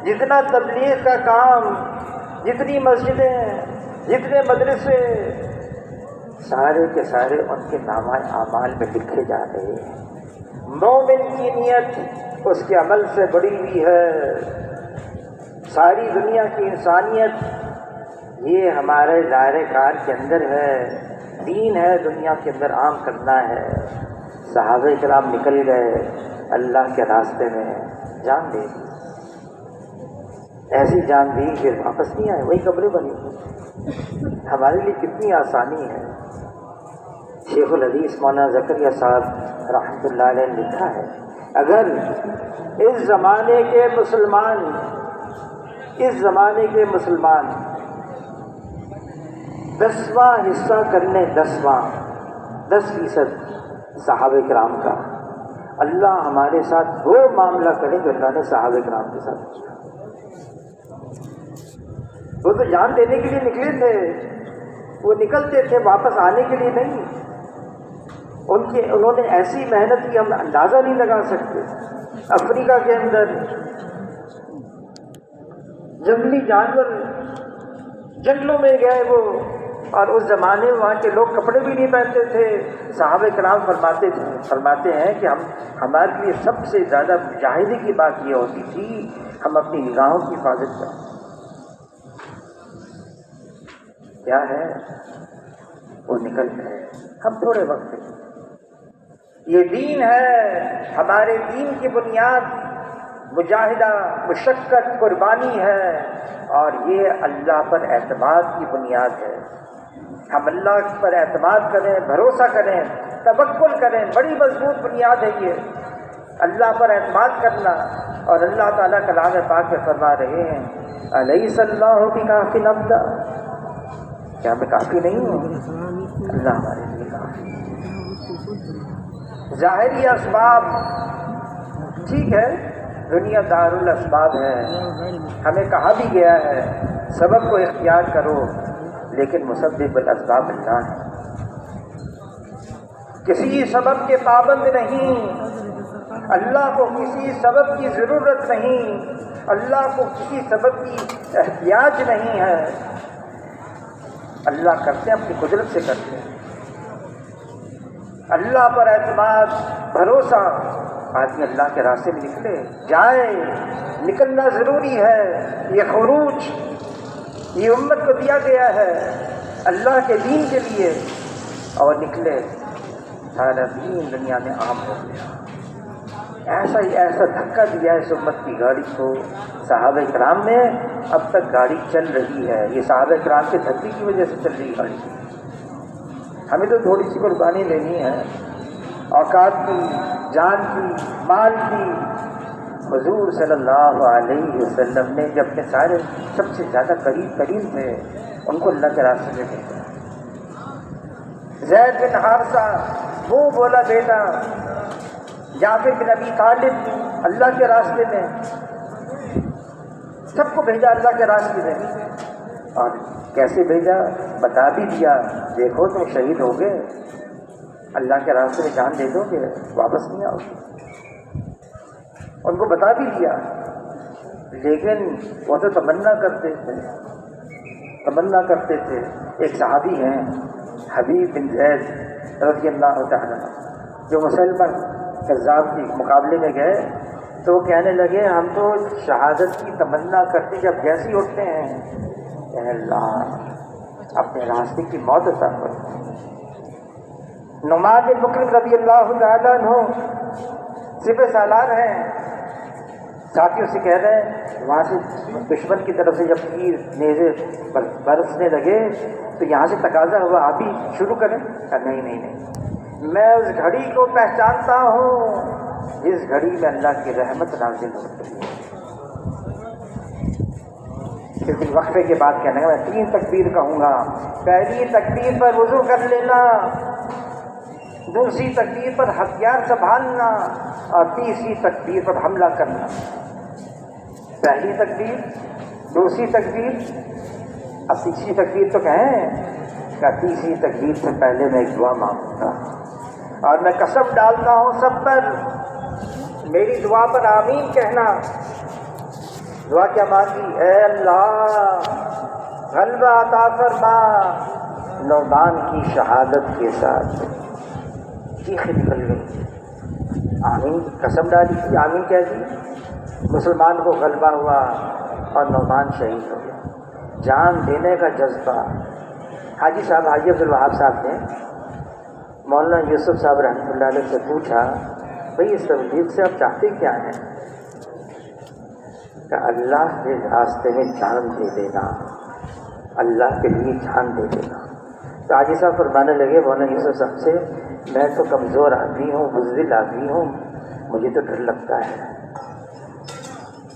جتنا تبلیغ کا کام، جتنی مسجدیں، جتنے مدرسے، سارے کے سارے ان کے نامہ اعمال میں لکھے جا رہے ہیں. مومن کی نیت اس کے عمل سے بڑی ہوئی ہے. ساری دنیا کی انسانیت یہ ہمارے دائرۂ کار کے اندر ہے. دین ہے، دنیا کے اندر عام کرنا ہے. صحابہ کرام نکل گئے اللہ کے راستے میں، جان دے دی، ایسی جان دی پھر واپس نہیں آئے، وہی قبریں بنی. ہمارے لیے کتنی آسانی ہے. شیخ الحدیث مولانا زکریا صاحب رحمۃ اللہ علیہ نے لکھا ہے، اگر اس زمانے کے مسلمان 10واں حصہ کرنے 10% صحابہ کرام کا، اللہ ہمارے ساتھ وہ معاملہ کرے جو اللہ نے صحابہ کرام کے ساتھ کیا۔ وہ تو جان دینے کے لیے نکلے تھے، وہ نکلتے تھے واپس آنے کے لیے نہیں۔ انہوں نے ایسی محنت کی ہم اندازہ نہیں لگا سکتے۔ افریقہ کے اندر جنگلی جانور جنگلوں میں گئے وہ، اور اس زمانے میں وہاں کے لوگ کپڑے بھی نہیں پہنتے تھے۔ صحابہ کرام فرماتے ہیں کہ ہمارے لیے سب سے زیادہ مجاہدے کی بات یہ ہوتی تھی ہم اپنی نگاہوں کی حفاظت کریں۔ کیا ہے وہ نکل گئے، ہم تھوڑے وقت کے، یہ دین ہے، ہمارے دین کی بنیاد مجاہدہ، مشقت، قربانی ہے، اور یہ اللہ پر اعتماد کی بنیاد ہے۔ ہم اللہ پر اعتماد کریں، بھروسہ کریں، توکل کریں، بڑی مضبوط بنیاد ہے یہ اللہ پر اعتماد کرنا۔ اور اللہ تعالیٰ کلام پاک میں فرما رہے ہیں الیس اللہ بکاف عبدا، کیا میں کافی نہیں ہوں؟ اللہ ہمارے لیے کافی۔ ظاہری اسباب ٹھیک ہے، دنیا دار الاسباب ہے، ہمیں کہا بھی گیا ہے سبب کو اختیار کرو، لیکن مسبب الاسباب اللہ ہے۔ کسی سبب کے پابند نہیں، اللہ کو کسی سبب کی ضرورت نہیں، اللہ کو کسی سبب کی احتیاج نہیں ہے۔ اللہ کرتے ہیں اپنی قدرت سے کرتے ہیں۔ اللہ پر اعتماد، بھروسہ، آدمی اللہ کے راستے میں نکلے جائے، نکلنا ضروری ہے۔ یہ خروج یہ امت کو دیا گیا ہے اللہ کے دین کے لیے، اور نکلے، سارا دین دنیا میں عام ہو گیا۔ ایسا دھکا دیا اس امت کی گاڑی کو صحابہ کرام نے، اب تک گاڑی چل رہی ہے۔ یہ صحابہ کرام کے دھکے کی وجہ سے چل رہی گاڑی۔ ہمیں تو تھوڑی سی قربانی لینی ہے، اوقات کی، جان کی، مال کی۔ حضور صلی اللہ علیہ وسلم نے جب اپنے سارے سب سے زیادہ قریب تھے ان کو اللہ کے راستے میں بھیجا۔ زید بن حارثہ وہ بولا بیٹا، جعفر بن ابی طالب اللہ کے راستے میں، سب کو بھیجا اللہ کے راستے میں۔ اور کیسے بھیجا بتا بھی دیا، دیکھو تم شہید ہو گئے، اللہ کے راستے میں جان دے دو گے، واپس نہیں آؤ گے، ان کو بتا بھی دیا۔ لیکن وہ تو تمنا کرتے تھے۔ ایک صحابی ہیں حبیب بن زید رضی اللہ تعالیٰ، جو مسلمہ کذاب کے مقابلے میں گئے تو وہ کہنے لگے ہم تو شہادت کی تمنا کرتے جب جیسے اٹھتے ہیں اے اللہ اپنے راستے کی موت عطا کرو۔ نعمان بن مقرن رضی اللہ تعالیٰ عنہ سپہ سالار ہیں، ساتھیوں سے کہہ رہے ہیں وہاں سے دشمن کی طرف سے جب تیر نیزے برسنے لگے تو یہاں سے تقاضا ہوا آپ ہی شروع کریں؟ نہیں، میں اس گھڑی کو پہچانتا ہوں جس گھڑی میں اللہ کی رحمت نازل ہوتی ہے۔ پھر وقفے کے بعد کہنا ہے میں 3 تکبیر کہوں گا، پہلی تکبیر پر وضو کر لینا، دوسری تکبیر پر ہتھیار سنبھالنا، اور تیسری تکبیر پر حملہ کرنا۔ پہلی تکبیر، دوسری تکبیر، اب تیسری تکبیر تو کہیں کہ تیسری تکبیر سے پہلے میں ایک دعا مانگوں گا، اور میں قسم ڈالتا ہوں سب پر میری دعا پر آمین کہنا۔ دعا کیا مانگی؟ اے اللہ غلبہ عطا فرما نعمان کی شہادت کے ساتھ۔ چیخ نکل گئی، آمین قسم ڈالی تھی، آمین کہہ دی، مسلمان کو غلبہ ہوا اور نعمان شہید ہو گیا۔ جان دینے کا جذبہ۔ حاجی صاحب حاجی عبدالوہاب صاحب نے مولانا یوسف صاحب رحمۃ اللہ علیہ سے پوچھا بھئی اس تبلیغ سے آپ چاہتے کیا ہیں؟ کہ اللہ کے راستے میں جان دے دینا، اللہ کے لیے جان دے دینا۔ تو حاجی صاحب فرمانے لگے مولانا یوسف صاحب سے میں تو کمزور آدمی ہوں، بزدل آدمی ہوں، مجھے تو ڈر لگتا ہے۔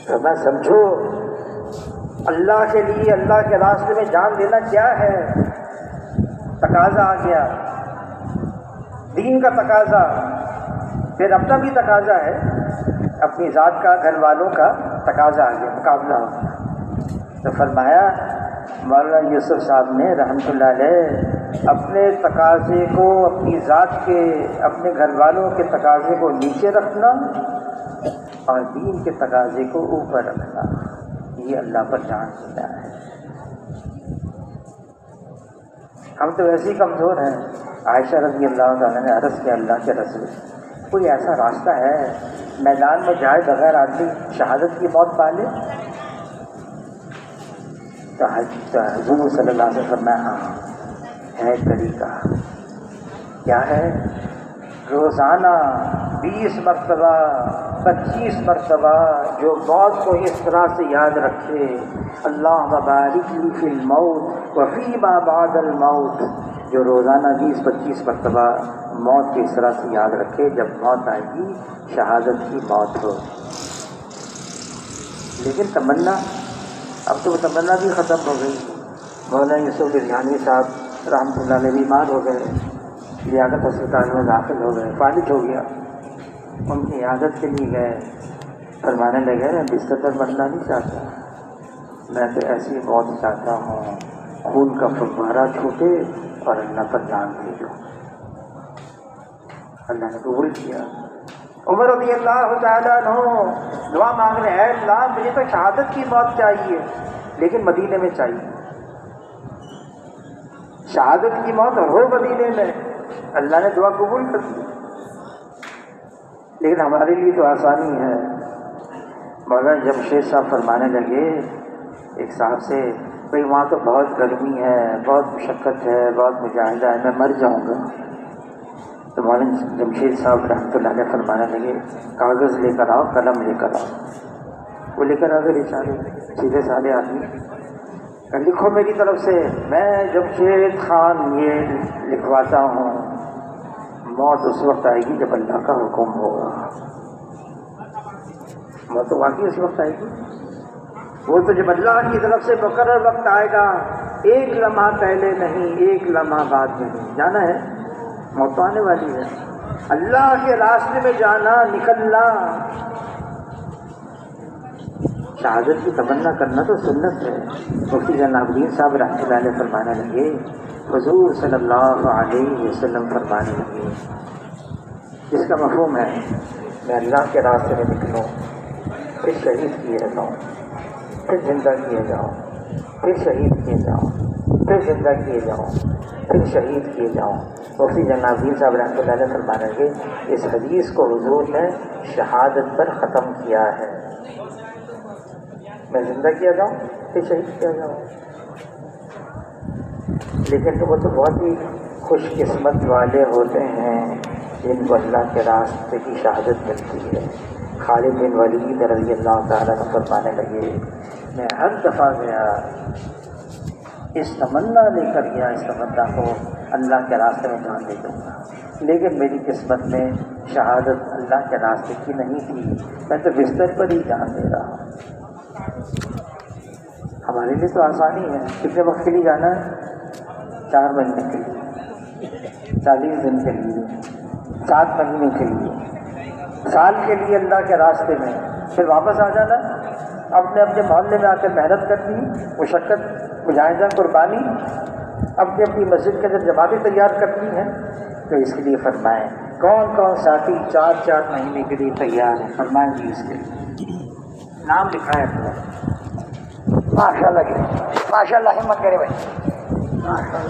تو میں سمجھو اللہ کے لیے اللہ کے راستے میں جان دینا کیا ہے؟ تقاضا آ گیا، دین کا تقاضا، پھر اپنا بھی تقاضا ہے، اپنی ذات کا، گھر والوں کا تقاضا آ گیا، مقابلہ ہو گیا۔ تو فرمایا مولانا یوسف صاحب نے رحمۃ اللہ علیہ اپنے تقاضے کو، اپنی ذات کے، اپنے گھر والوں کے تقاضے کو نیچے رکھنا اور دین کے تقاضے کو اوپر رکھنا، یہ اللہ پر جان دینا ہے۔ ہم تو ویسے ہی کمزور ہیں۔ عائشہ رضی اللہ تعالیٰ نے عرض کیا اللہ کے رسول، کوئی ایسا راستہ ہے میدان میں جائے بغیر آدمی شہادت کی موت پا لے؟ تو حضور صلی اللہ علیہ وسلم فرمایا ہاں ہے طریقہ۔ کیا ہے؟ روزانہ 20 مرتبہ 25 مرتبہ جو موت کو اس طرح سے یاد رکھے، اللہ بارک لی فی الموت وفی ما بعد الموت، جو روزانہ 20-25 مرتبہ موت کو اس طرح سے یاد رکھے، جب موت آئے گی شہادت کی موت ہو۔ لیکن تمنا، اب تو وہ تمنا بھی ختم ہو گئی۔ مولانا یوسف رضوانی صاحب رحمۃ اللہ علیہ بیمار ہو گئے، لیاقت ہسپتال میں داخل ہو گئے، فالج ہو گیا۔ ان کی عیادت کے لیے گئے، فرمانے لگے میں بستر پر مرنا نہیں چاہتا، میں تو ایسی موت چاہتا ہوں خون کا فوارہ چھوٹے اور اللہ پر جان دے دو۔ اللہ نے قبول کیا۔ عمر رضی اللہ تعالیٰ عنہ دعا مانگ رہے ہیں، اللہ مجھے تو شہادت کی موت چاہیے لیکن مدینے میں چاہیے، شہادت کی موت ہو مدینے میں۔ اللہ نے دعا قبول کر دی، لیکن ہمارے لیے تو آسانی ہے۔ مولانا جمشید صاحب فرمانے لگے ایک صاحب سے، بھئی وہاں تو بہت گرمی ہے، بہت مشقت ہے، بہت مجاہدہ ہے، میں مر جاؤں گا۔ تو مولانا جمشید صاحب رحمۃ اللہ علیہ فرمانے لگے کاغذ لے کر آؤ، قلم لے کر آؤ۔ وہ لے کر آ گئے بیچارے، سیدھے سادے آدمی، لکھو میری طرف سے، میں جمشید خان یہ لکھواتا ہوں، موت اس وقت آئے گی جب اللہ کا حکم ہوگا۔ موت تو واقعی اس وقت آئے گی، وہ تو جب اللہ کی طرف سے مقرر وقت آئے گا، ایک لمحہ پہلے نہیں، ایک لمحہ بعد میں نہیں، جانا ہے، موت تو آنے والی ہے۔ اللہ کے راستے میں جانا، نکلنا، شہادت کی تمنا کرنا تو سنت ہے۔ مفتی جناب الدین صاحب رحمۃ اللہ علیہ فرمانے لگے، حضور صلی اللہ علیہ وسلم فرمانے لگے، جس کا مفہوم ہے میں اللہ کے راستے میں نکلوں، پھر شہید کیے جاؤں، پھر زندہ کیے جاؤں، پھر شہید کیے جاؤں، پھر زندہ کیے جاؤں، پھر شہید کیے جاؤں۔ مفتی جناب الدین صاحب رحمۃ اللہ علیہ فرمانے لگے اس حدیث کو حضور نے شہادت پر ختم کیا ہے، میں زندہ کیا جاؤں پھر شہید کیا جاؤں۔ لیکن وہ تو بہت ہی خوش قسمت والے ہوتے ہیں جن کو اللہ کے راستے کی شہادت ملتی ہے۔ خالد بن ولید رضی اللہ تعالیٰ عنہ فرمانے لگے میں ہر دفعہ گیا اس تمنا لے کر گیا، اس تمنا کو اللہ کے راستے میں جان دے دوں گا، لیکن میری قسمت میں شہادت اللہ کے راستے کی نہیں تھی، میں تو بستر پر ہی جان دے رہا ہوں۔ ہمارے لیے تو آسانی ہے، کتنے وقت کے لیے جانا ہے؟ 4 مہینے کے لیے، 40 دن کے لیے، 7 مہینے کے لیے، سال کے لیے اللہ کے راستے میں، پھر واپس آ جانا، اپنے اپنے محلے میں آ کر محنت کرنی، مشقت، مجاہدہ، قربانی، اپنی اپنی مسجد کے اندر جماعتیں تیار کرنی ہیں۔ تو اس کے لیے فرمائیں کون کون ساتھی 4 مہینے کے لیے تیار ہیں؟ فرمائیں جی اس کے لیے نام لکھائیں اپنا۔ ماشاء اللہ ہمت کرے بھائی، ماشاء اللہ۔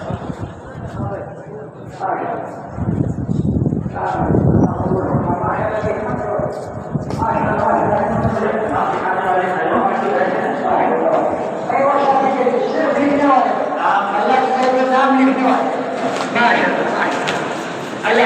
اللہ